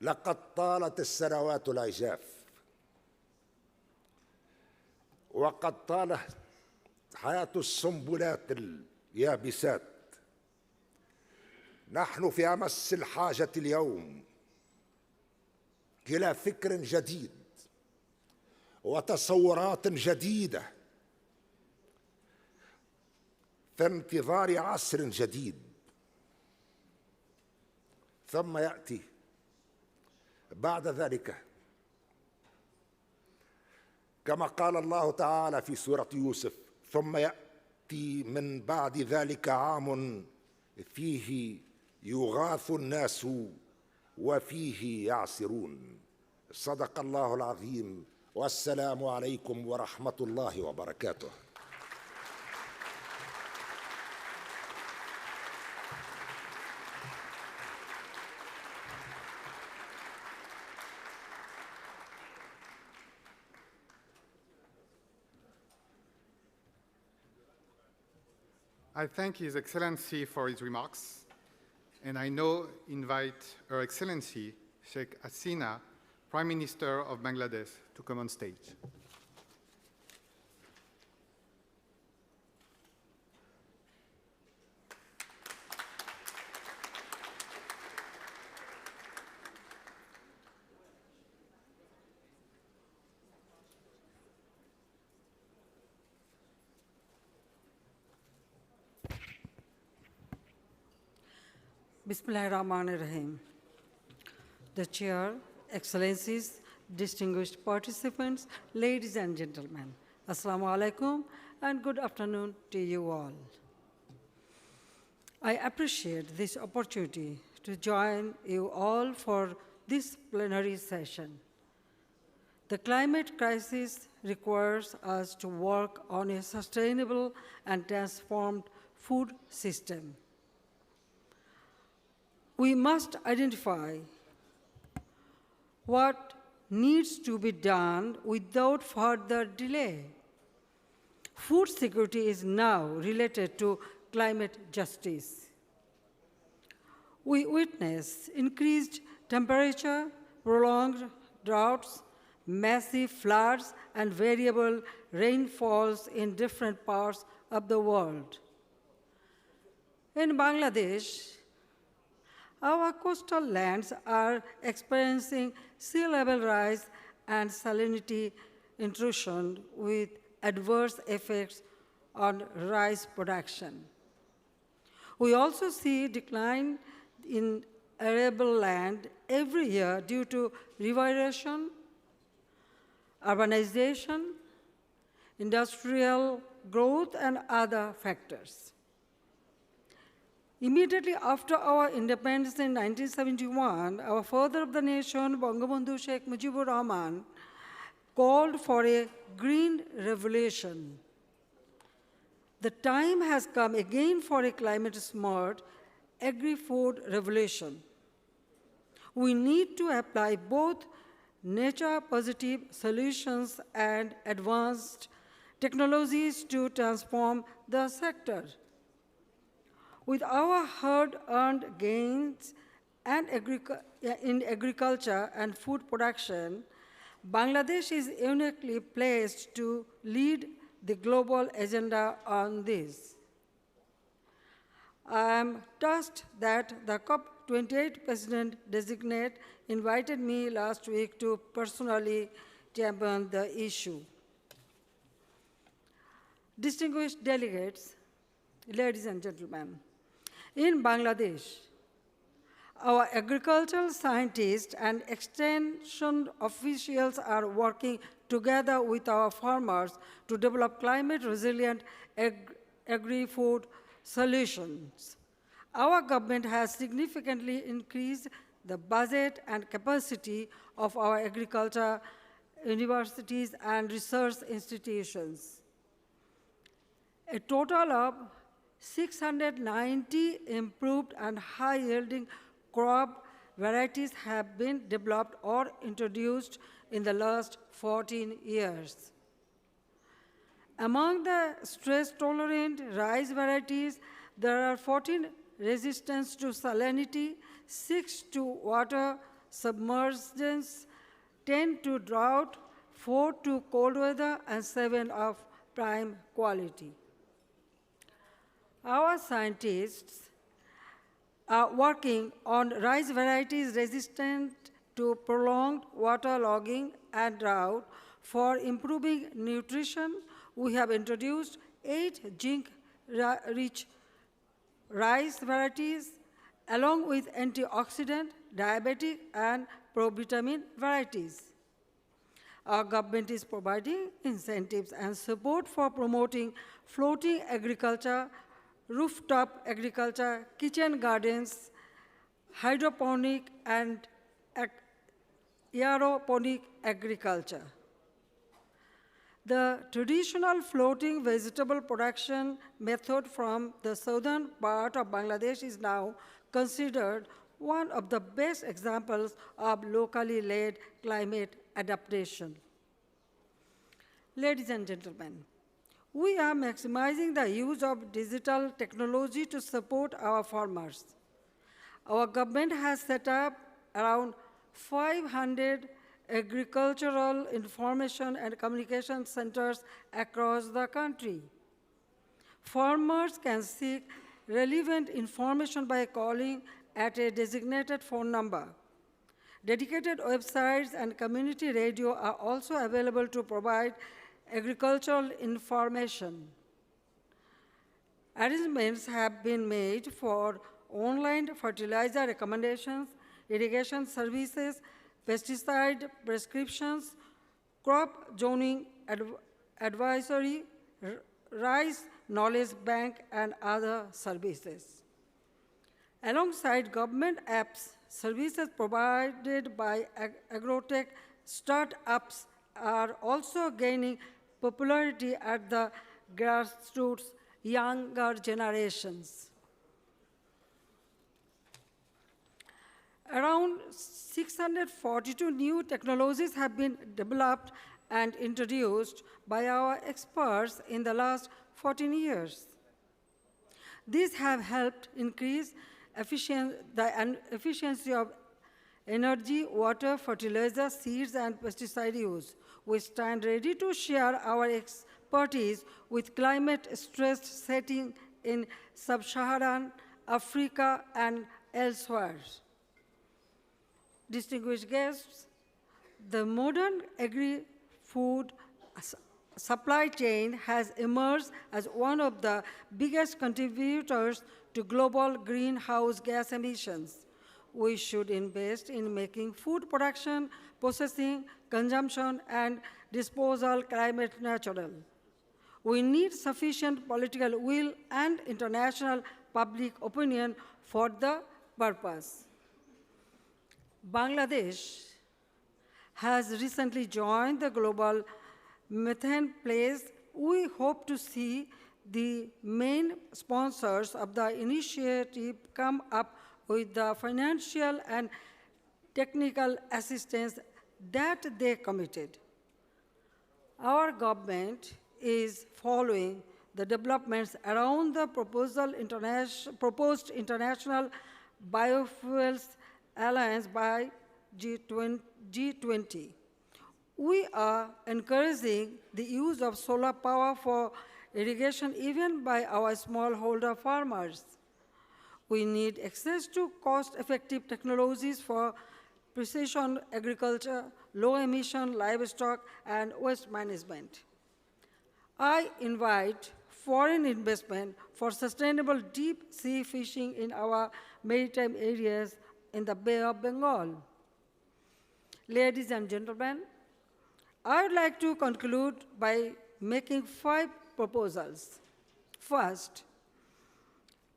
لقد طالت السنوات العجاف، وقد طالت حياة السنبلات اليابسات. نحن في أمس الحاجة اليوم إلى فكر جديد وتصورات جديدة في انتظار عصر جديد. ثم يأتي بعد ذلك كما قال الله تعالى في سورة يوسف: ثم يأتي من بعد ذلك عام فيه يغاث الناس وفيه يعصرون. صدق الله العظيم، والسلام عليكم ورحمة الله وبركاته. I thank His Excellency for his remarks, and I now invite Her Excellency Sheikh Hasina, Prime Minister of Bangladesh, to come on stage. Bismillahirrahmanirrahim. The Chair, Excellencies, distinguished participants, ladies and gentlemen, Assalamu alaikum and good afternoon to you all. I appreciate this opportunity to join you all for this plenary session. The climate crisis requires us to work on a sustainable and transformed food system. We must identify what needs to be done without further delay. Food security is now related to climate justice. We witness increased temperature, prolonged droughts, massive floods, and variable rainfalls in different parts of the world. In Bangladesh, our coastal lands are experiencing sea level rise and salinity intrusion with adverse effects on rice production. We also see decline in arable land every year due to river erosion, urbanization, industrial growth, and other factors. Immediately after our independence in 1971, our father of the nation, Bangabandhu Sheikh Mujibur Rahman, called for a green revolution. The time has come again for a climate-smart, agri-food revolution. We need to apply both nature-positive solutions and advanced technologies to transform the sector. With our hard-earned gains and in agriculture and food production, Bangladesh is uniquely placed to lead the global agenda on this. I am touched that the COP28 President-designate invited me last week to personally champion the issue. Distinguished delegates, ladies and gentlemen, in Bangladesh, our agricultural scientists and extension officials are working together with our farmers to develop climate-resilient agri-food solutions. Our government has significantly increased the budget and capacity of our agriculture universities and research institutions. A total of 690 improved and high-yielding crop varieties have been developed or introduced in the last 14 years. Among the stress-tolerant rice varieties, there are 14 resistant to salinity, 6 to water submergence, 10 to drought, 4 to cold weather, and 7 of prime quality. Our scientists are working on rice varieties resistant to prolonged waterlogging and drought. For improving nutrition, we have introduced 8 zinc-rich rice varieties, along with antioxidant, diabetic, and provitamin varieties. Our government is providing incentives and support for promoting floating agriculture, rooftop agriculture, kitchen gardens, hydroponic and aeroponic agriculture. The traditional floating vegetable production method from the southern part of Bangladesh is now considered one of the best examples of locally led climate adaptation. Ladies and gentlemen, we are maximizing the use of digital technology to support our farmers. Our government has set up around 500 agricultural information and communication centers across the country. Farmers can seek relevant information by calling at a designated phone number. Dedicated websites and community radio are also available to provide agricultural information. Arrangements have been made for online fertilizer recommendations, irrigation services, pesticide prescriptions, crop zoning advisory, rice knowledge bank, and other services. Alongside government apps, services provided by agrotech startups are also gaining popularity at the grassroots younger generations. Around 642 new technologies have been developed and introduced by our experts in the last 14 years. These have helped increase the efficiency of energy, water, fertilizer, seeds, and pesticide use. We stand ready to share our expertise with climate-stressed settings in sub-Saharan Africa and elsewhere. Distinguished guests, the modern agri-food supply chain has emerged as one of the biggest contributors to global greenhouse gas emissions. We should invest in making food production, processing, consumption, and disposal climate neutral. We need sufficient political will and international public opinion for the purpose. Bangladesh has recently joined the global methane pledge. We hope to see the main sponsors of the initiative come up with the financial and technical assistance that they committed. Our government is following the developments around the proposed International Biofuels Alliance by G20. We are encouraging the use of solar power for irrigation even by our smallholder farmers. We need access to cost-effective technologies for precision agriculture, low-emission livestock, and waste management. I invite foreign investment for sustainable deep-sea fishing in our maritime areas in the Bay of Bengal. Ladies and gentlemen, I would like to conclude by making 5 proposals. First,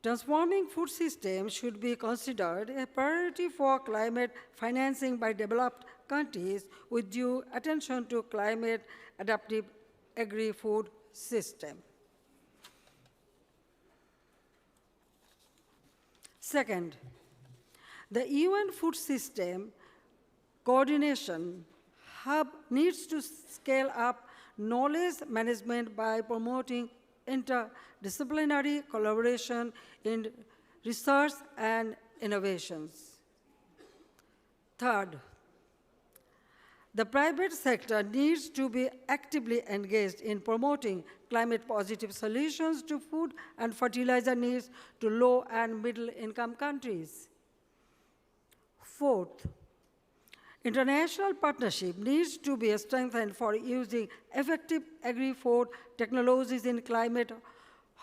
transforming food systems should be considered a priority for climate financing by developed countries with due attention to climate adaptive agri-food system. Second, The UN Food System Coordination Hub needs to scale up knowledge management by promoting interdisciplinary collaboration in research and innovations. Third, the private sector needs to be actively engaged in promoting climate-positive solutions to food and fertilizer needs to low and middle-income countries. Fourth, international partnership needs to be strengthened for using effective agri-food technologies in climate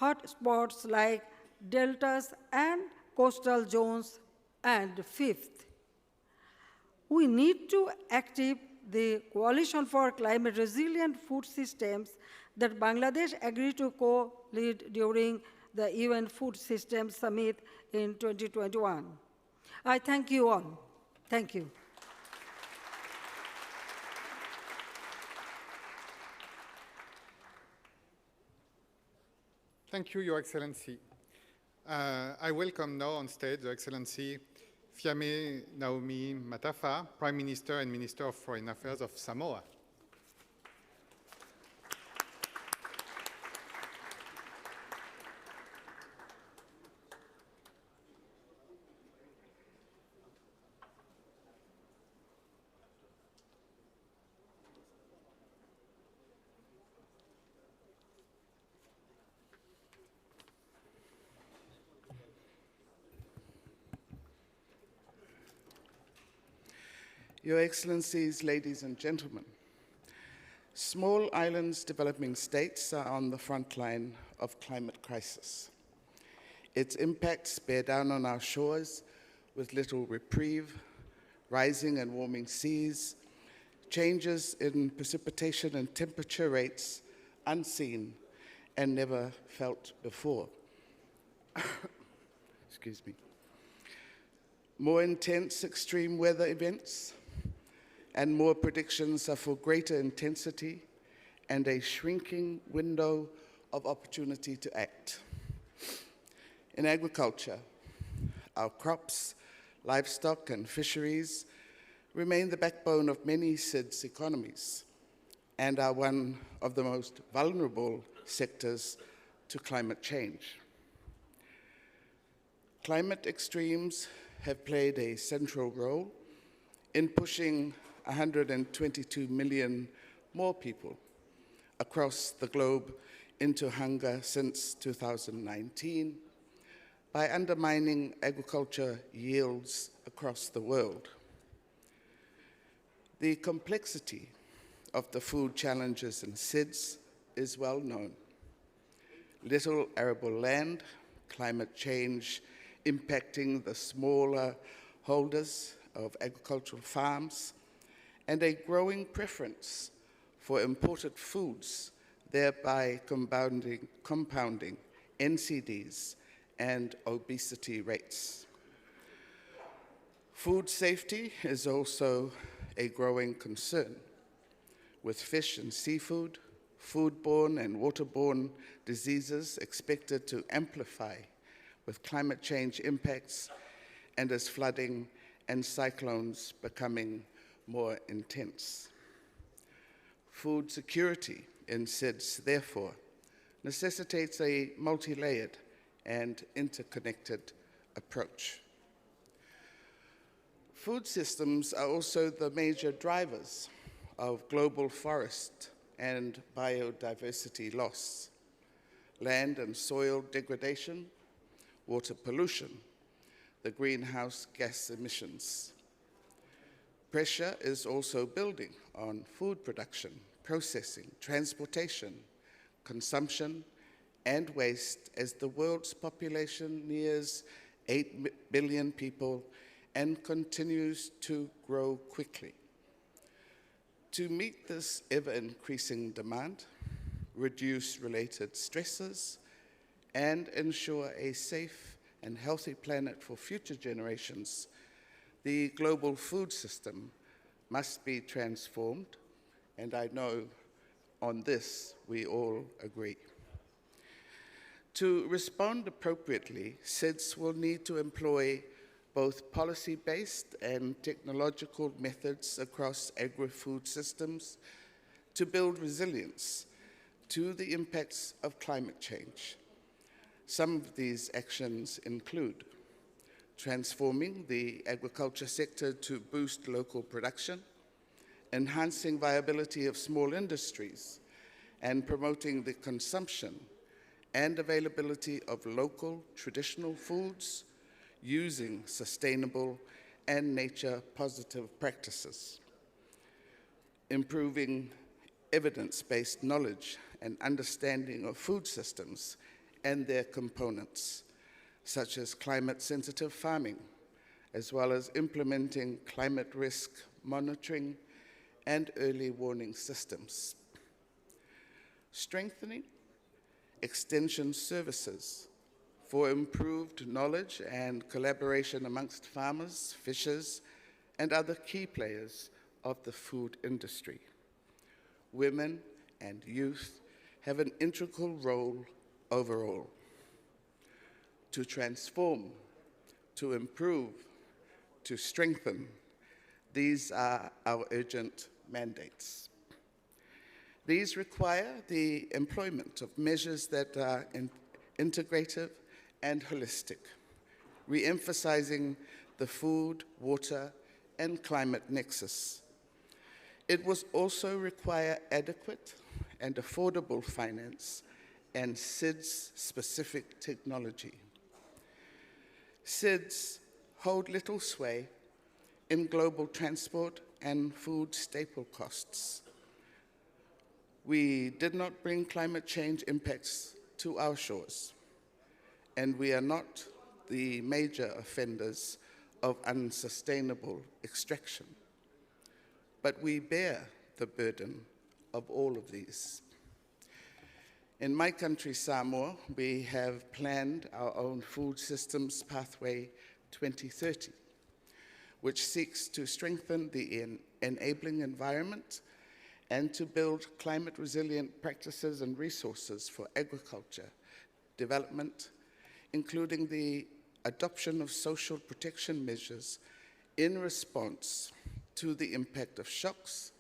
hotspots like deltas and coastal zones. And fifth, we need to activate the Coalition for Climate Resilient Food Systems that Bangladesh agreed to co-lead during the UN Food Systems Summit in 2021. I thank you all. Thank you. Thank you, Your Excellency. I welcome now on stage Your Excellency Fiame Naomi Matafa, Prime Minister and Minister of Foreign Affairs of Samoa. Your Excellencies, ladies and gentlemen, small islands developing states are on the front line of climate crisis. Its impacts bear down on our shores with little reprieve, rising and warming seas, changes in precipitation and temperature rates unseen and never felt before. Excuse me. More intense extreme weather events, and more predictions are for greater intensity and a shrinking window of opportunity to act. In agriculture, our crops, livestock, and fisheries remain the backbone of many SIDS economies and are one of the most vulnerable sectors to climate change. Climate extremes have played a central role in pushing 122 million more people across the globe into hunger since 2019 by undermining agriculture yields across the world. The complexity of the food challenges in SIDS is well known. Little arable land, climate change impacting the smaller holders of agricultural farms, and a growing preference for imported foods, thereby compounding NCDs and obesity rates. Food safety is also a growing concern, with fish and seafood, foodborne and waterborne diseases expected to amplify with climate change impacts and as flooding and cyclones becoming more intense. Food security in SIDS, therefore, necessitates a multi-layered and interconnected approach. Food systems are also the major drivers of global forest and biodiversity loss, land and soil degradation, water pollution, the greenhouse gas emissions. Pressure is also building on food production, processing, transportation, consumption, and waste as the world's population nears 8 billion people and continues to grow quickly. To meet this ever-increasing demand, reduce related stresses, and ensure a safe and healthy planet for future generations, the global food system must be transformed, and I know on this we all agree. To respond appropriately, SIDS will need to employ both policy-based and technological methods across agri-food systems to build resilience to the impacts of climate change. Some of these actions include transforming the agriculture sector to boost local production, enhancing viability of small industries, and promoting the consumption and availability of local traditional foods using sustainable and nature-positive practices, improving evidence-based knowledge and understanding of food systems and their components, such as climate-sensitive farming, as well as implementing climate risk monitoring and early warning systems. Strengthening extension services for improved knowledge and collaboration amongst farmers, fishers, and other key players of the food industry. Women and youth have an integral role overall. To transform, to improve, to strengthen, these are our urgent mandates. These require the employment of measures that are integrative and holistic, re-emphasizing the food, water, and climate nexus. It will also require adequate and affordable finance and SIDS-specific technology. SIDS hold little sway in global transport and food staple costs. We did not bring climate change impacts to our shores, and we are not the major offenders of unsustainable extraction, but we bear the burden of all of these. In my country, Samoa, we have planned our own Food Systems Pathway 2030, which seeks to strengthen the enabling environment and to build climate-resilient practices and resources for agriculture development, including the adoption of social protection measures in response to the impact of shocks,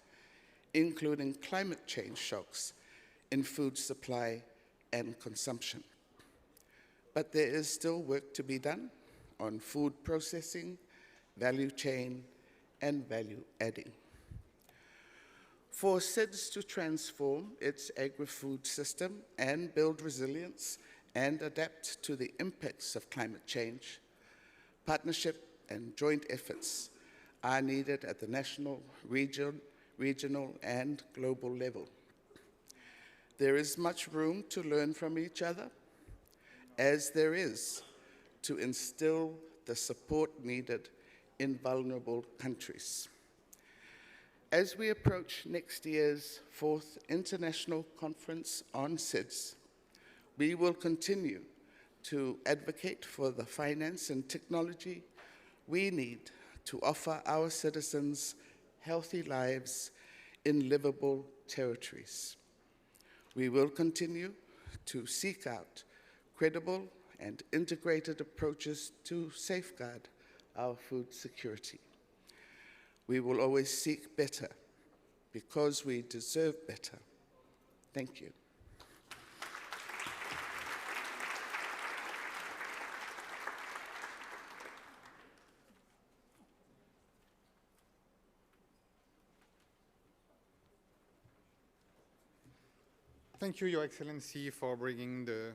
including climate change shocks in food supply and consumption. But there is still work to be done on food processing, value chain, and value adding. For SIDS to transform its agri-food system and build resilience and adapt to the impacts of climate change, partnership and joint efforts are needed at the national, regional, and global level. There is much room to learn from each other, as there is to instill the support needed in vulnerable countries. As we approach next year's 4th International Conference on SIDS, we will continue to advocate for the finance and technology we need to offer our citizens healthy lives in livable territories. We will continue to seek out credible and integrated approaches to safeguard our food security. We will always seek better because we deserve better. Thank you. Thank you, Your Excellency, for bringing the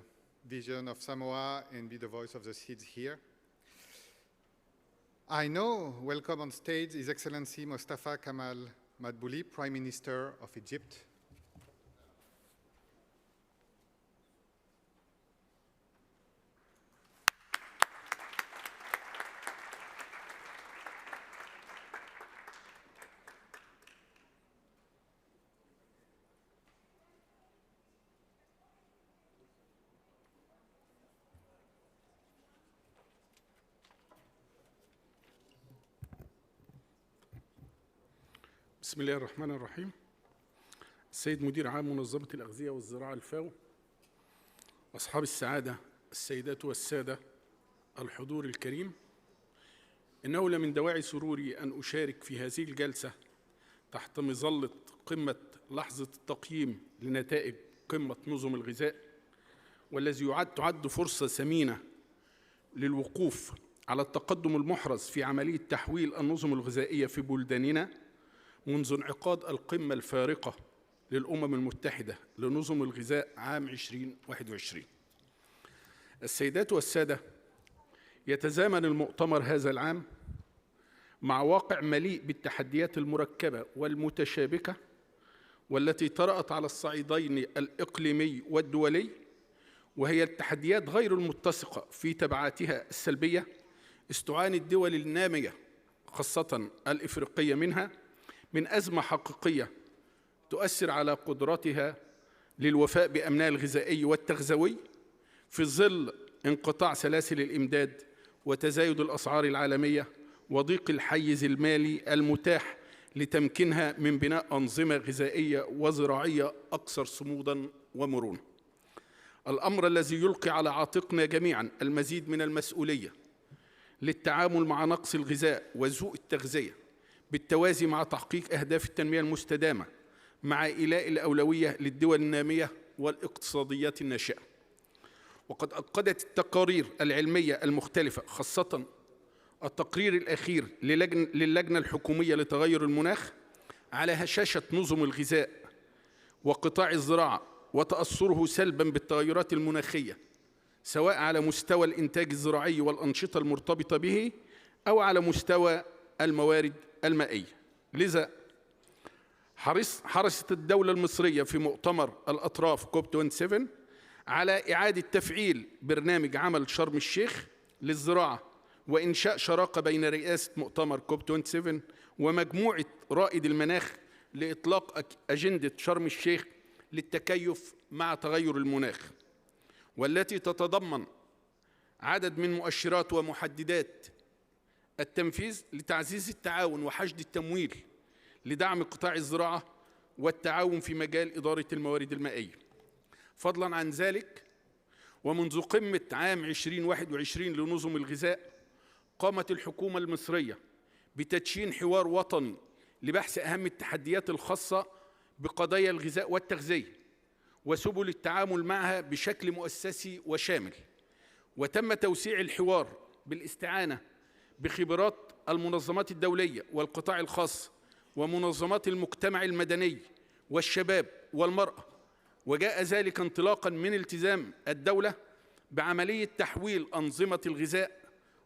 vision of Samoa and be the voice of the SIDS here. I now welcome on stage His Excellency Mustafa Kamal Madbouli, Prime Minister of Egypt. بسم الله الرحمن الرحيم. السيد مدير عام منظمة الأغذية والزراعة الفاو، أصحاب السعادة السيدات والسادة، الحضور الكريم، إنه لمن دواعي سروري أن أشارك في هذه الجلسة تحت مظلة قمة لحظة التقييم لنتائج قمة نظم الغذاء، والذي تعد فرصة ثمينة للوقوف على التقدم المحرز في عملية تحويل النظم الغذائية في بلداننا منذ انعقاد القمة الفارقة للأمم المتحدة لنظم الغذاء عام 2021. السيدات والسادة، يتزامن المؤتمر هذا العام مع واقع مليء بالتحديات المركبة والمتشابكة والتي طرأت على الصعيدين الإقليمي والدولي، وهي التحديات غير المتسقة في تبعاتها السلبية، استعان الدول النامية خاصة الإفريقية منها من أزمة حقيقية تؤثر على قدرتها للوفاء بأمنها الغذائي والتغذوي في ظل انقطاع سلاسل الإمداد وتزايد الأسعار العالمية وضيق الحيز المالي المتاح لتمكينها من بناء أنظمة غذائية وزراعية أكثر صمودا ومرونة. الأمر الذي يلقي على عاتقنا جميعا المزيد من المسؤولية للتعامل مع نقص الغذاء وسوء التغذية بالتوازي مع تحقيق أهداف التنمية المستدامة مع إيلاء الأولوية للدول النامية والاقتصاديات الناشئة. وقد أكدت التقارير العلمية المختلفة خاصة التقرير الأخير للجنة الحكومية لتغير المناخ على هشاشة نظم الغذاء وقطاع الزراعة وتأثره سلباً بالتغيرات المناخية، سواء على مستوى الإنتاج الزراعي والأنشطة المرتبطة به أو على مستوى الموارد المائية. لذا حرصت الدولة المصرية في مؤتمر الأطراف كوب 27 على إعادة تفعيل برنامج عمل شرم الشيخ للزراعة وإنشاء شراكة بين رئاسة مؤتمر كوب 27 ومجموعة رائد المناخ لإطلاق أجندة شرم الشيخ للتكيف مع تغير المناخ، والتي تتضمن عدد من مؤشرات ومحددات التنفيذ لتعزيز التعاون وحشد التمويل لدعم قطاع الزراعة والتعاون في مجال إدارة الموارد المائية. فضلاً عن ذلك، ومنذ قمة عام 2021 لنظم الغذاء، قامت الحكومة المصرية بتدشين حوار وطني لبحث أهم التحديات الخاصة بقضايا الغذاء والتغذية وسبل التعامل معها بشكل مؤسسي وشامل. وتم توسيع الحوار بالاستعانة بخبرات المنظمات الدولية والقطاع الخاص ومنظمات المجتمع المدني والشباب والمرأة، وجاء ذلك انطلاقاً من التزام الدولة بعملية تحويل أنظمة الغذاء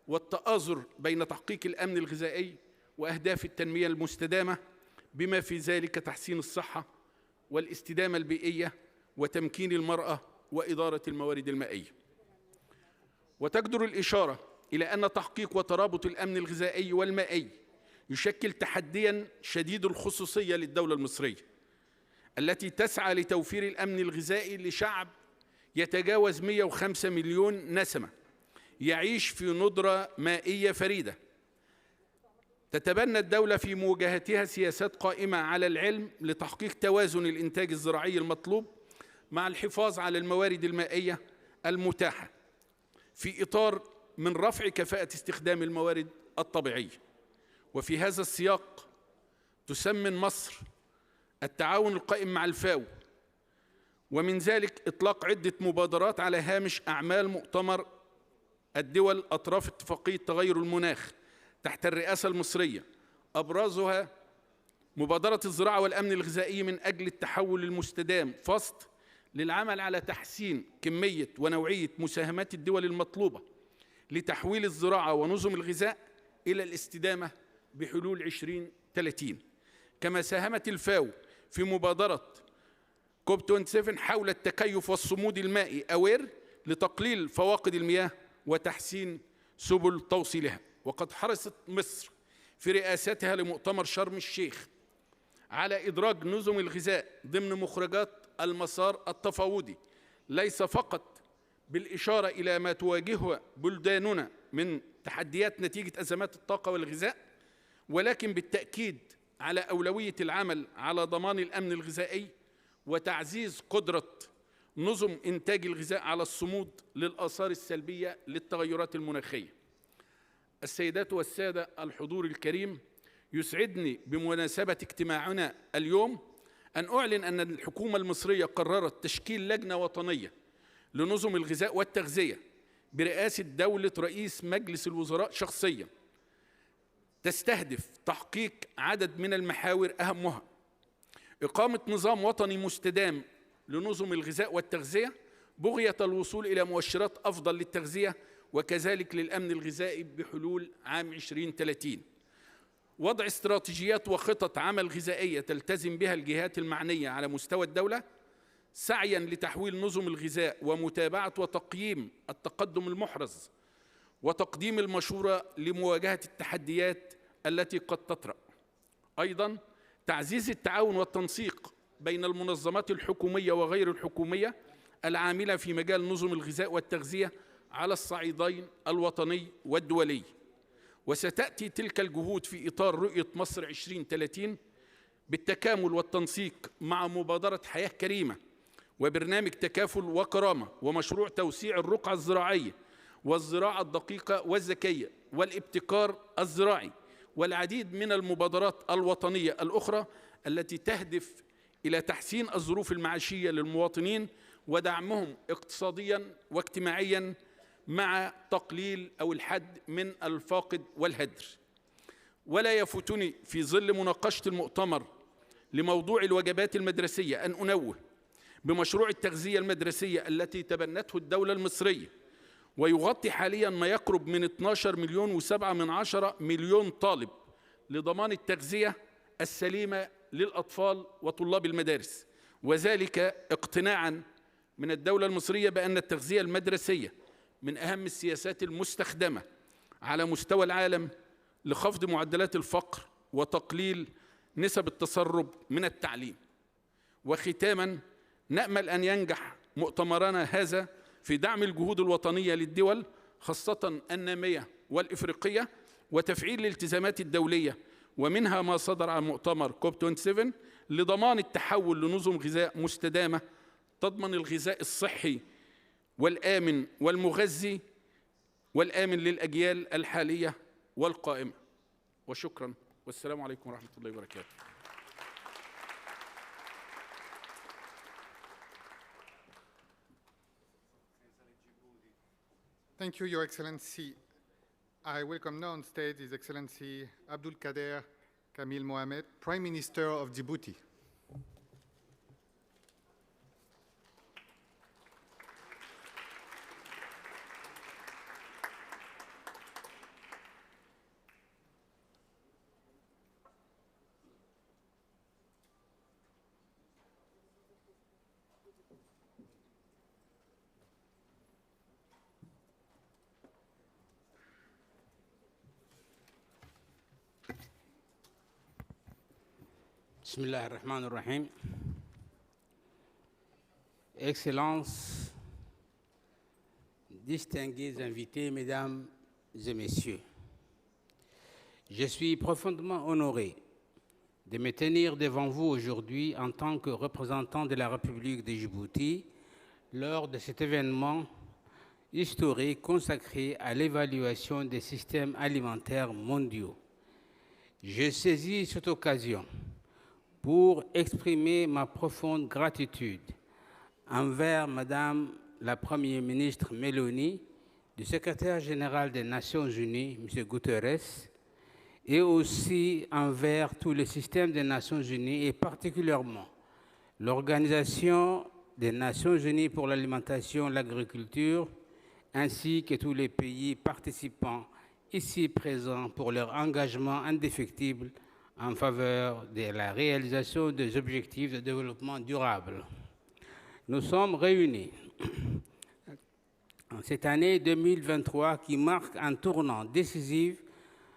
والتآزر بين تحقيق الأمن الغذائي وأهداف التنمية المستدامة، بما في ذلك تحسين الصحة والاستدامة البيئية وتمكين المرأة وإدارة الموارد المائية. وتجدر الإشارة إلى أن تحقيق وترابط الأمن الغذائي والمائي يشكل تحدياً شديد الخصوصية للدولة المصرية التي تسعى لتوفير الأمن الغذائي لشعب يتجاوز 105 مليون نسمة يعيش في ندرة مائية فريدة. تتبنى الدولة في مواجهتها سياسات قائمة على العلم لتحقيق توازن الإنتاج الزراعي المطلوب مع الحفاظ على الموارد المائية المتاحة في إطار من رفع كفاءة استخدام الموارد الطبيعية. وفي هذا السياق تسمن مصر التعاون القائم مع الفاو، ومن ذلك إطلاق عدة مبادرات على هامش أعمال مؤتمر الدول أطراف اتفاقية تغير المناخ تحت الرئاسة المصرية، أبرزها مبادرة الزراعة والأمن الغذائي من أجل التحول المستدام فاست للعمل على تحسين كمية ونوعية مساهمات الدول المطلوبة لتحويل الزراعة ونظم الغذاء إلى الاستدامة بحلول 2030. كما ساهمت الفاو في مبادرة كوب 27 حول التكيف والصمود المائي أوير لتقليل فواقد المياه وتحسين سبل توصيلها. وقد حرصت مصر في رئاستها لمؤتمر شرم الشيخ على إدراج نظم الغذاء ضمن مخرجات المسار التفاوضي، ليس فقط بالإشارة إلى ما تواجهه بلداننا من تحديات نتيجة أزمات الطاقة والغذاء، ولكن بالتأكيد على أولوية العمل على ضمان الأمن الغذائي وتعزيز قدرة نظم إنتاج الغذاء على الصمود للآثار السلبية للتغيرات المناخية. السيدات والسادة الحضور الكريم، يسعدني بمناسبة اجتماعنا اليوم أن أعلن أن الحكومة المصرية قررت تشكيل لجنة وطنية لنظم الغذاء والتغذية برئاسة دولة رئيس مجلس الوزراء شخصياً، تستهدف تحقيق عدد من المحاور أهمها: إقامة نظام وطني مستدام لنظم الغذاء والتغذية بغية الوصول إلى مؤشرات أفضل للتغذية وكذلك للأمن الغذائي بحلول عام 2030. وضع استراتيجيات وخطط عمل غذائية تلتزم بها الجهات المعنية على مستوى الدولة سعياً لتحويل نظم الغذاء ومتابعة وتقييم التقدم المحرز وتقديم المشورة لمواجهة التحديات التي قد تطرأ. أيضاً تعزيز التعاون والتنسيق بين المنظمات الحكومية وغير الحكومية العاملة في مجال نظم الغذاء والتغذية على الصعيدين الوطني والدولي. وستأتي تلك الجهود في إطار رؤية مصر 2030 بالتكامل والتنسيق مع مبادرة حياة كريمة وبرنامج تكافل وكرامة ومشروع توسيع الرقعة الزراعية والزراعة الدقيقة والذكية والابتكار الزراعي والعديد من المبادرات الوطنية الأخرى التي تهدف إلى تحسين الظروف المعيشية للمواطنين ودعمهم اقتصادياً واجتماعياً مع تقليل أو الحد من الفاقد والهدر. ولا يفوتني في ظل مناقشة المؤتمر لموضوع الوجبات المدرسية أن أنوه بمشروع التغذية المدرسية التي تبنته الدولة المصرية ويغطي حالياً ما يقرب من 12.7 مليون طالب لضمان التغذية السليمة للأطفال وطلاب المدارس، وذلك اقتناعاً من الدولة المصرية بأن التغذية المدرسية من أهم السياسات المستخدمة على مستوى العالم لخفض معدلات الفقر وتقليل نسب التسرب من التعليم. وختاماً، نأمل أن ينجح مؤتمرنا هذا في دعم الجهود الوطنية للدول خاصة النامية والإفريقية وتفعيل الالتزامات الدولية ومنها ما صدر عن مؤتمر كوب 27 لضمان التحول لنظم غذاء مستدامة تضمن الغذاء الصحي والآمن والمغذي والآمن للأجيال الحالية والقائمة. وشكرا والسلام عليكم ورحمة الله وبركاته. Thank you, Your Excellency. I welcome now on stage His Excellency Abdul Kader Kamil Mohamed, Prime Minister of Djibouti. Bismillah ar-Rahman ar-Rahim. Excellences, distingués invités, Mesdames et Messieurs, je suis profondément honoré de me tenir devant vous aujourd'hui en tant que représentant de la République de Djibouti lors de cet événement historique consacré à l'évaluation des systèmes alimentaires mondiaux. Je saisis cette occasion pour exprimer ma profonde gratitude envers Madame la Première ministre Meloni, du secrétaire général des Nations Unies, M. Guterres, et aussi envers tous les systèmes des Nations Unies et particulièrement l'Organisation des Nations Unies pour l'alimentation et l'agriculture, ainsi que tous les pays participants ici présents pour leur engagement indéfectible en faveur de la réalisation des objectifs de développement durable. Nous sommes réunis en cette année 2023 qui marque un tournant décisif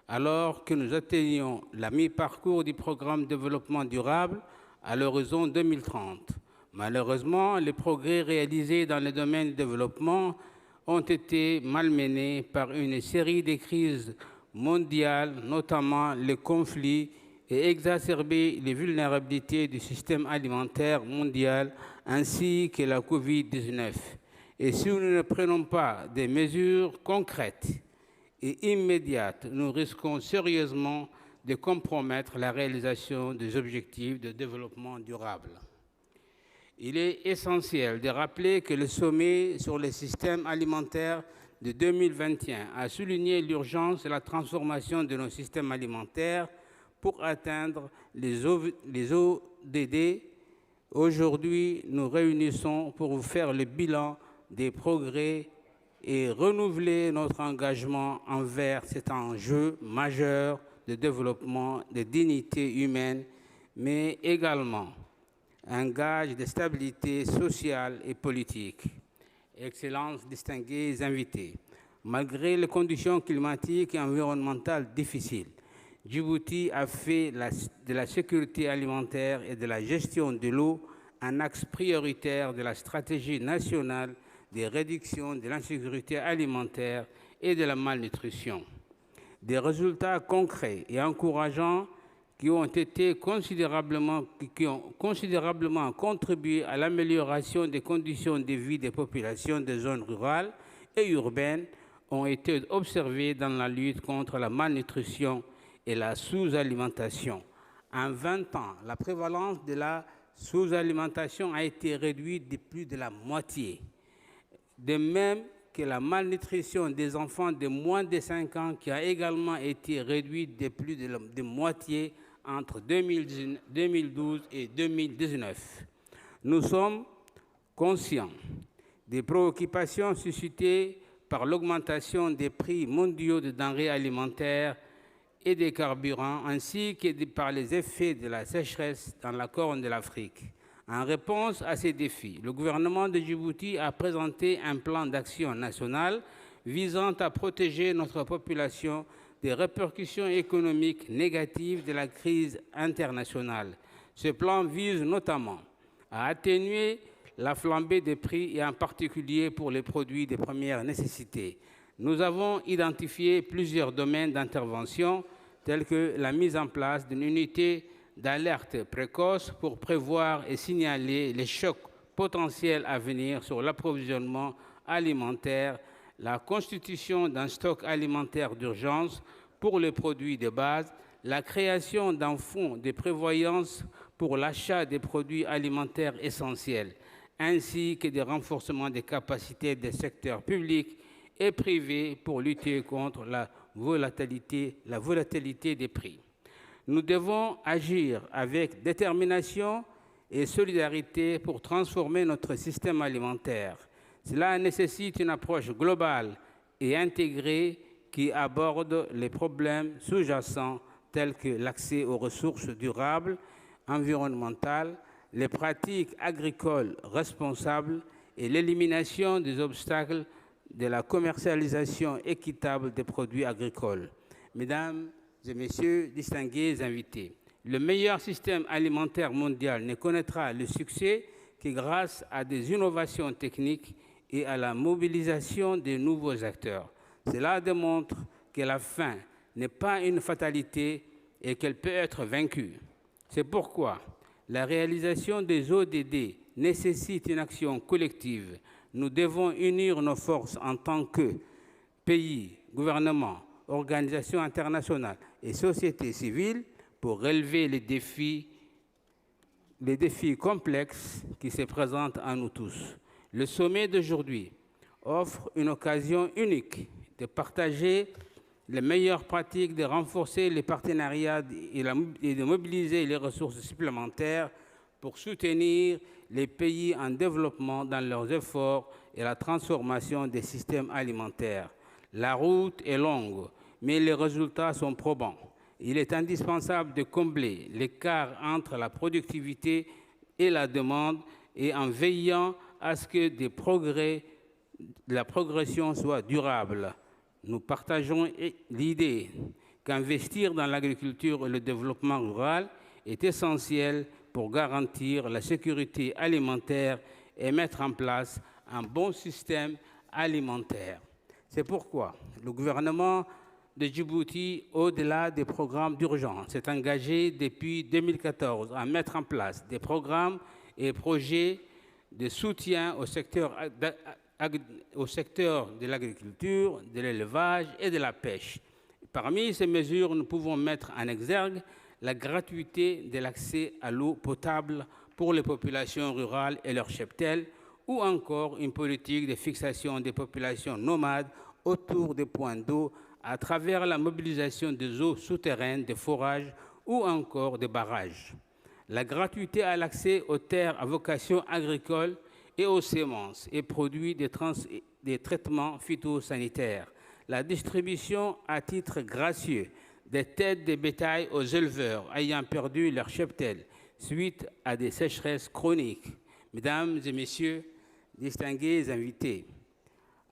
alors que nous atteignons la mi-parcours du programme de développement durable à l'horizon 2030. Malheureusement, les progrès réalisés dans le domaine du développement ont été malmenés par une série de crises mondiales, notamment les conflits, et exacerbé les vulnérabilités du système alimentaire mondial ainsi que la COVID-19. Et si nous ne prenons pas des mesures concrètes et immédiate, nous risquons sérieusement de compromettre la réalisation des objectifs de développement durable. Il est essentiel de rappeler que le sommet sur les systèmes alimentaires de 2021 a souligné l'urgence de la transformation de nos systèmes alimentaires pour atteindre les ODD. Aujourd'hui, nous réunissons pour vous faire le bilan des progrès et renouveler notre engagement envers cet enjeu majeur de développement, de dignité humaine, mais également un gage de stabilité sociale et politique. Excellences, distingués invités, malgré les conditions climatiques et environnementales difficiles, Djibouti a fait de la sécurité alimentaire et de la gestion de l'eau un axe prioritaire de la stratégie nationale de réduction de l'insécurité alimentaire et de la malnutrition. Des résultats concrets et encourageants qui ont considérablement contribué à l'amélioration des conditions de vie des populations des zones rurales et urbaines ont été observés dans la lutte contre la malnutrition et la sous-alimentation. En 20 ans, la prévalence de la sous-alimentation a été réduite de plus de la moitié. De même que la malnutrition des enfants de moins de 5 ans qui a également été réduite de plus de moitié entre 2012 et 2019. Nous sommes conscients des préoccupations suscitées par l'augmentation des prix mondiaux de denrées alimentaires et des carburants, ainsi que par les effets de la sécheresse dans la Corne de l'Afrique. En réponse à ces défis, le gouvernement de Djibouti a présenté un plan d'action national visant à protéger notre population des répercussions économiques négatives de la crise internationale. Ce plan vise notamment à atténuer la flambée des prix et en particulier pour les produits de première nécessité. Nous avons identifié plusieurs domaines d'intervention tels que la mise en place d'une unité d'alerte précoce pour prévoir et signaler les chocs potentiels à venir sur l'approvisionnement alimentaire, la constitution d'un stock alimentaire d'urgence pour les produits de base, la création d'un fonds de prévoyance pour l'achat des produits alimentaires essentiels, ainsi que des renforcements des capacités des secteurs publics et privés pour lutter contre la volatilité des prix. Nous devons agir avec détermination et solidarité pour transformer notre système alimentaire. Cela nécessite une approche globale et intégrée qui aborde les problèmes sous-jacents tels que l'accès aux ressources durables, environnementales, les pratiques agricoles responsables et l'élimination des obstacles de la commercialisation équitable des produits agricoles. Mesdames et messieurs, distingués invités, le meilleur système alimentaire mondial ne connaîtra le succès que grâce à des innovations techniques et à la mobilisation de nouveaux acteurs. Cela démontre que la faim n'est pas une fatalité et qu'elle peut être vaincue. C'est pourquoi la réalisation des ODD nécessite une action collective. Nous devons unir nos forces en tant que pays, gouvernements, organisations internationales et sociétés civiles pour relever les défis complexes qui se présentent à nous tous. Le sommet d'aujourd'hui offre une occasion unique de partager les meilleures pratiques, de renforcer les partenariats et de mobiliser les ressources supplémentaires pour soutenir les pays en développement dans leurs efforts et la transformation des systèmes alimentaires. La route est longue, mais les résultats sont probants. Il est indispensable de combler l'écart entre la productivité et la demande et en veillant à ce que la progression soit durable. Nous partageons l'idée qu'investir dans l'agriculture et le développement rural est essentiel pour garantir la sécurité alimentaire et mettre en place un bon système alimentaire. C'est pourquoi le gouvernement de Djibouti, au-delà des programmes d'urgence, s'est engagé depuis 2014 à mettre en place des programmes et projets de soutien au secteur au secteur de l'agriculture, de l'élevage et de la pêche. Parmi ces mesures, nous pouvons mettre en exergue la gratuité de l'accès à l'eau potable pour les populations rurales et leurs cheptels, ou encore une politique de fixation des populations nomades autour des points d'eau à travers la mobilisation des eaux souterraines, des forages ou encore des barrages. La gratuité à l'accès aux terres à vocation agricole et aux semences et produits des traitements phytosanitaires. La distribution à titre gracieux des têtes de bétail aux éleveurs ayant perdu leur cheptel suite à des sécheresses chroniques. Mesdames et messieurs, distingués invités,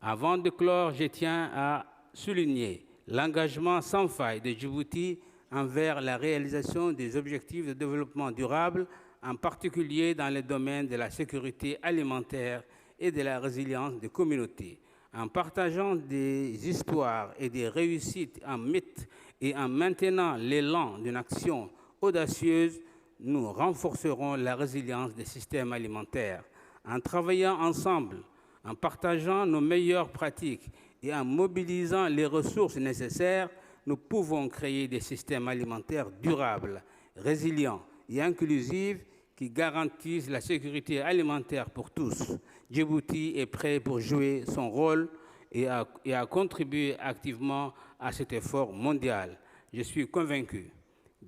avant de clore, je tiens à souligner l'engagement sans faille de Djibouti envers la réalisation des objectifs de développement durable, en particulier dans le domaine de la sécurité alimentaire et de la résilience des communautés. En partageant des histoires et des réussites en mythes et en maintenant l'élan d'une action audacieuse, nous renforcerons la résilience des systèmes alimentaires. En travaillant ensemble, en partageant nos meilleures pratiques et en mobilisant les ressources nécessaires, nous pouvons créer des systèmes alimentaires durables, résilients et inclusifs qui garantissent la sécurité alimentaire pour tous. Djibouti est prêt pour jouer son rôle et à contribuer activement à cet effort mondial. Je suis convaincu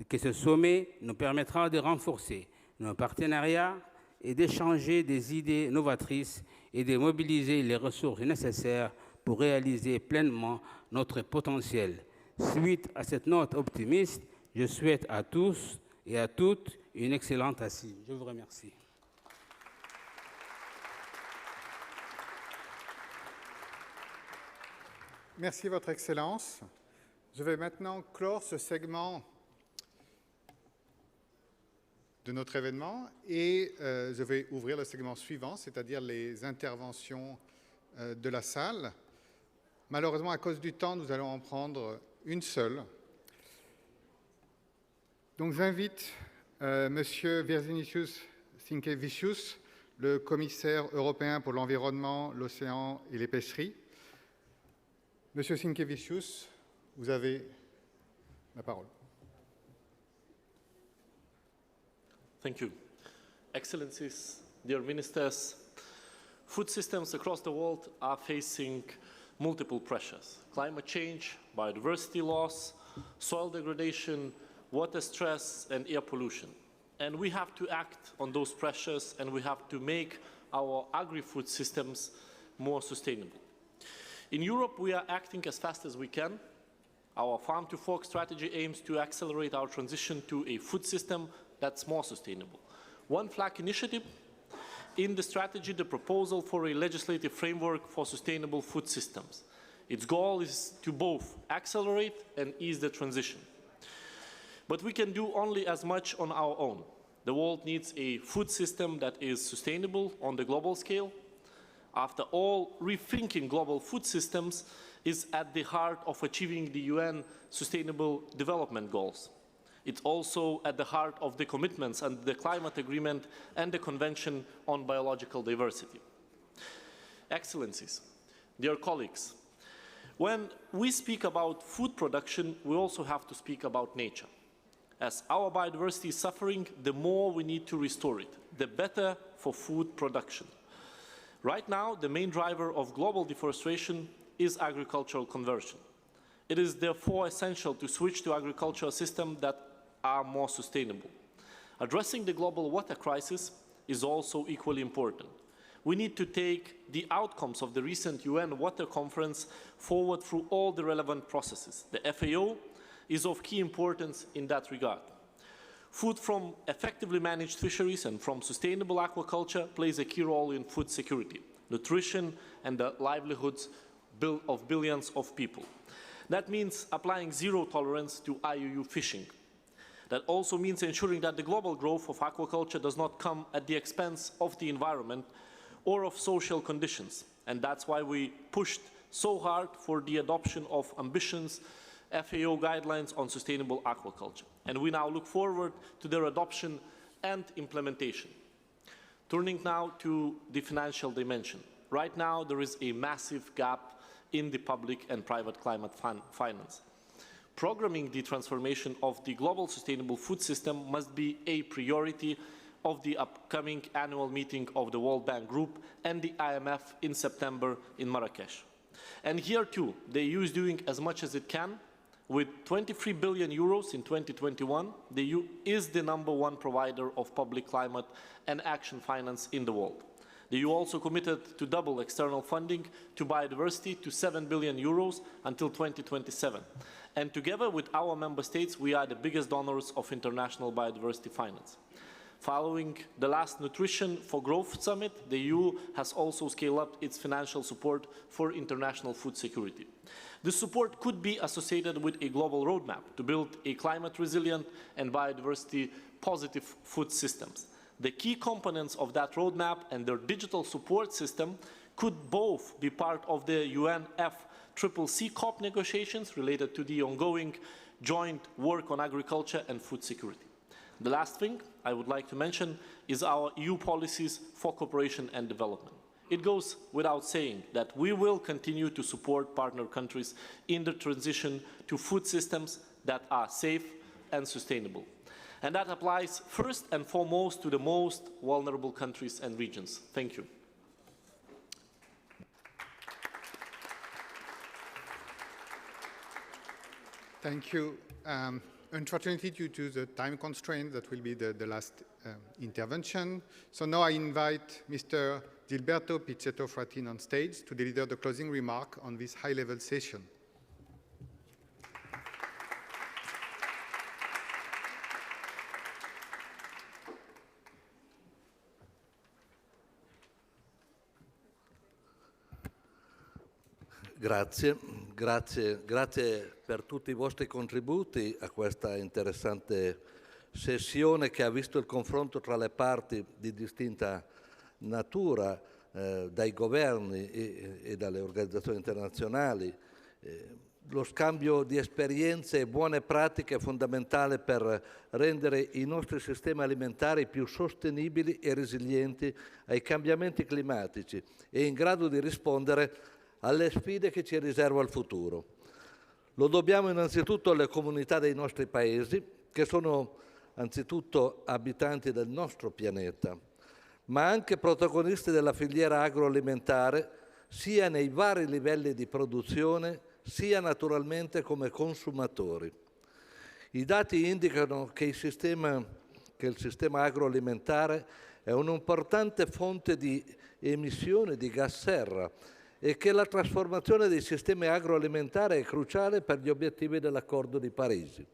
que ce sommet nous permettra de renforcer nos partenariats et d'échanger des idées novatrices et de mobiliser les ressources nécessaires pour réaliser pleinement notre potentiel. Suite à cette note optimiste, je souhaite à tous et à toutes une excellente assise. Je vous remercie. Merci, Votre Excellence. Je vais maintenant clore ce segment de notre événement et je vais ouvrir le segment suivant, c'est-à-dire les interventions de la salle. Malheureusement, à cause du temps, nous allons en prendre une seule. Donc j'invite Monsieur Virginicius Sinkevicius, le commissaire européen pour l'environnement, l'océan et les pêcheries. Monsieur Sinkevicius, vous avez la parole. Thank you. Excellencies, dear ministers, food systems across the world are facing multiple pressures: climate change, biodiversity loss, soil degradation, water stress, and air pollution. And we have to act on those pressures, and we have to make our agri-food systems more sustainable. In Europe, we are acting as fast as we can. Our Farm to Fork strategy aims to accelerate our transition to a food system that's more sustainable. One flag initiative in the strategy, the proposal for a legislative framework for sustainable food systems. Its goal is to both accelerate and ease the transition. But we can do only as much on our own. The world needs a food system that is sustainable on the global scale. After all, rethinking global food systems is at the heart of achieving the UN Sustainable Development Goals. It's also at the heart of the commitments under the Climate Agreement and the Convention on Biological Diversity. Excellencies, dear colleagues, when we speak about food production, we also have to speak about nature. As our biodiversity is suffering, the more we need to restore it, the better for food production. Right now, the main driver of global deforestation is agricultural conversion. It is therefore essential to switch to agricultural systems that are more sustainable. Addressing the global water crisis is also equally important. We need to take the outcomes of the recent UN Water Conference forward through all the relevant processes. The FAO is of key importance in that regard. Food from effectively managed fisheries and from sustainable aquaculture plays a key role in food security, nutrition, and the livelihoods of billions of people. That means applying zero tolerance to IUU fishing. That also means ensuring that the global growth of aquaculture does not come at the expense of the environment or of social conditions. And that's why we pushed so hard for the adoption of ambitious FAO guidelines on sustainable aquaculture. And we now look forward to their adoption and implementation. Turning now to the financial dimension. Right now, there is a massive gap in the public and private climate finance. Programming the transformation of the global sustainable food system must be a priority of the upcoming annual meeting of the World Bank Group and the IMF in September in Marrakesh. And here too, the EU is doing as much as it can. With 23 billion euros in 2021, the EU is the #1 provider of public climate and action finance in the world. The EU also committed to double external funding to biodiversity to 7 billion euros until 2027. And together with our member states, we are the biggest donors of international biodiversity finance. Following the last Nutrition for Growth Summit, the EU has also scaled up its financial support for international food security. This support could be associated with a global roadmap to build a climate-resilient and biodiversity-positive food systems. The key components of that roadmap and their digital support system could both be part of the UNFSS+ COP negotiations related to the ongoing joint work on agriculture and food security. The last thing I would like to mention is our EU policies for cooperation and development. It goes without saying that we will continue to support partner countries in the transition to food systems that are safe and sustainable. And that applies first and foremost to the most vulnerable countries and regions. Thank you. Thank you. Unfortunately, due to the time constraint, that will be the last intervention. So now I invite Mr. Gilberto Pichetto Fratin on stage to deliver the closing remark on this high-level session. Grazie per tutti i vostri contributi a questa interessante sessione che ha visto il confronto tra le parti di distinta natura, dai governi e dalle organizzazioni internazionali. Lo scambio di esperienze e buone pratiche è fondamentale per rendere i nostri sistemi alimentari più sostenibili e resilienti ai cambiamenti climatici e in grado di rispondere alle sfide che ci riserva il futuro. Lo dobbiamo innanzitutto alle comunità dei nostri paesi, che sono anzitutto abitanti del nostro pianeta, ma anche protagonisti della filiera agroalimentare, sia nei vari livelli di produzione, sia naturalmente come consumatori. I dati indicano che il sistema agroalimentare è un'importante fonte di emissioni di gas serra e che la trasformazione dei sistemi agroalimentari è cruciale per gli obiettivi dell'Accordo di Parigi.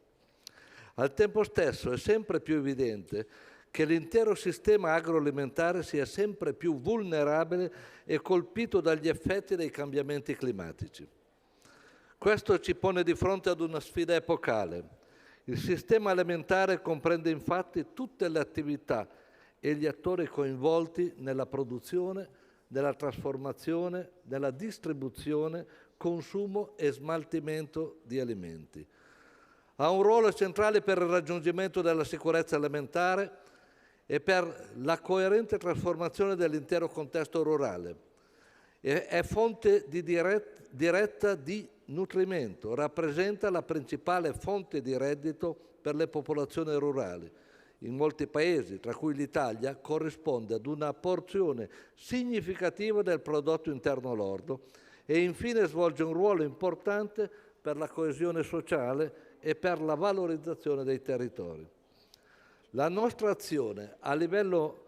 Al tempo stesso è sempre più evidente che l'intero sistema agroalimentare sia sempre più vulnerabile e colpito dagli effetti dei cambiamenti climatici. Questo ci pone di fronte ad una sfida epocale. Il sistema alimentare comprende infatti tutte le attività e gli attori coinvolti nella produzione, nella trasformazione, nella distribuzione, consumo e smaltimento di alimenti. Ha un ruolo centrale per il raggiungimento della sicurezza alimentare e per la coerente trasformazione dell'intero contesto rurale. È fonte diretta di nutrimento, rappresenta la principale fonte di reddito per le popolazioni rurali. In molti paesi, tra cui l'Italia, corrisponde ad una porzione significativa del prodotto interno lordo e infine svolge un ruolo importante per la coesione sociale e per la valorizzazione dei territori. La nostra azione a livello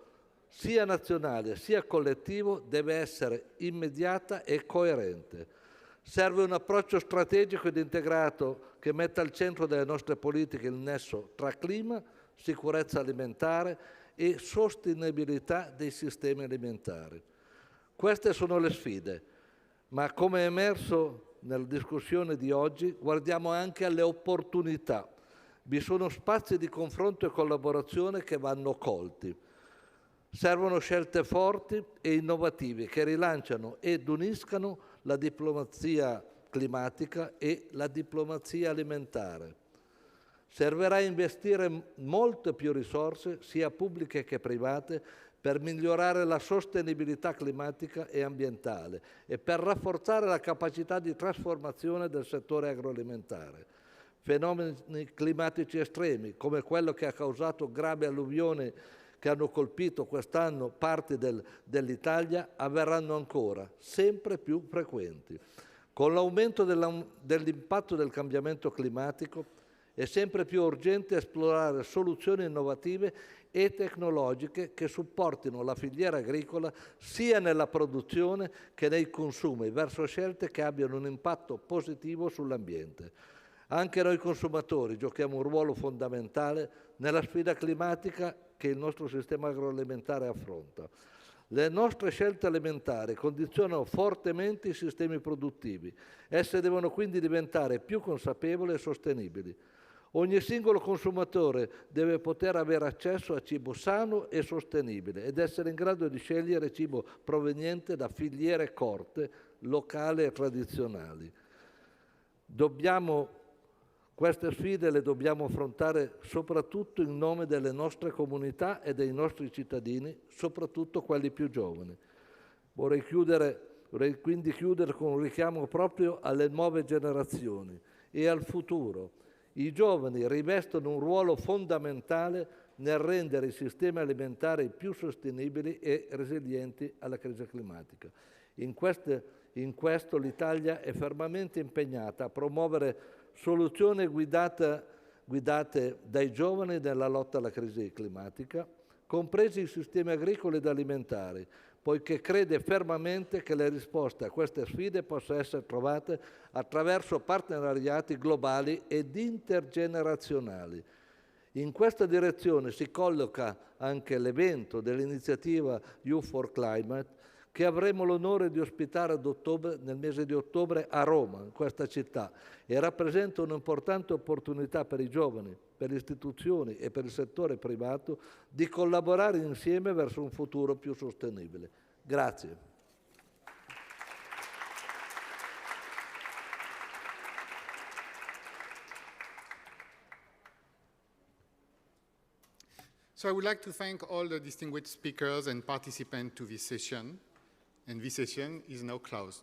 sia nazionale sia collettivo deve essere immediata e coerente. Serve un approccio strategico ed integrato che metta al centro delle nostre politiche il nesso tra clima, sicurezza alimentare e sostenibilità dei sistemi alimentari. Queste sono le sfide, ma come è emerso nella discussione di oggi, guardiamo anche alle opportunità. Vi sono spazi di confronto e collaborazione che vanno colti. Servono scelte forti e innovative che rilanciano ed uniscano la diplomazia climatica e la diplomazia alimentare. Servirà investire molte più risorse, sia pubbliche che private, per migliorare la sostenibilità climatica e ambientale e per rafforzare la capacità di trasformazione del settore agroalimentare. Fenomeni climatici estremi, come quello che ha causato gravi alluvioni che hanno colpito quest'anno parti dell'Italia, avverranno ancora, sempre più frequenti. Con l'aumento dell'impatto del cambiamento climatico è sempre più urgente esplorare soluzioni innovative e tecnologiche che supportino la filiera agricola sia nella produzione che nei consumi, verso scelte che abbiano un impatto positivo sull'ambiente. Anche noi consumatori giochiamo un ruolo fondamentale nella sfida climatica che il nostro sistema agroalimentare affronta. Le nostre scelte alimentari condizionano fortemente i sistemi produttivi. Esse devono quindi diventare più consapevoli e sostenibili. Ogni singolo consumatore deve poter avere accesso a cibo sano e sostenibile ed essere in grado di scegliere cibo proveniente da filiere corte, locali e tradizionali. Queste sfide le dobbiamo affrontare soprattutto in nome delle nostre comunità e dei nostri cittadini, soprattutto quelli più giovani. Vorrei quindi chiudere con un richiamo proprio alle nuove generazioni e al futuro. I giovani rivestono un ruolo fondamentale nel rendere i sistemi alimentari più sostenibili e resilienti alla crisi climatica. In questo l'Italia è fermamente impegnata a promuovere soluzioni guidate dai giovani nella lotta alla crisi climatica, compresi i sistemi agricoli ed alimentari, poiché crede fermamente che le risposte a queste sfide possano essere trovate attraverso partenariati globali ed intergenerazionali. In questa direzione si colloca anche l'evento dell'iniziativa U4Climate che avremo l'onore di ospitare nel mese di ottobre a Roma, in questa città, e rappresenta un'importante opportunità per i giovani, per le istituzioni e per il settore privato di collaborare insieme verso un futuro più sostenibile. Grazie. So I would like to thank all the distinguished speakers and participants to this session, and this session is now closed.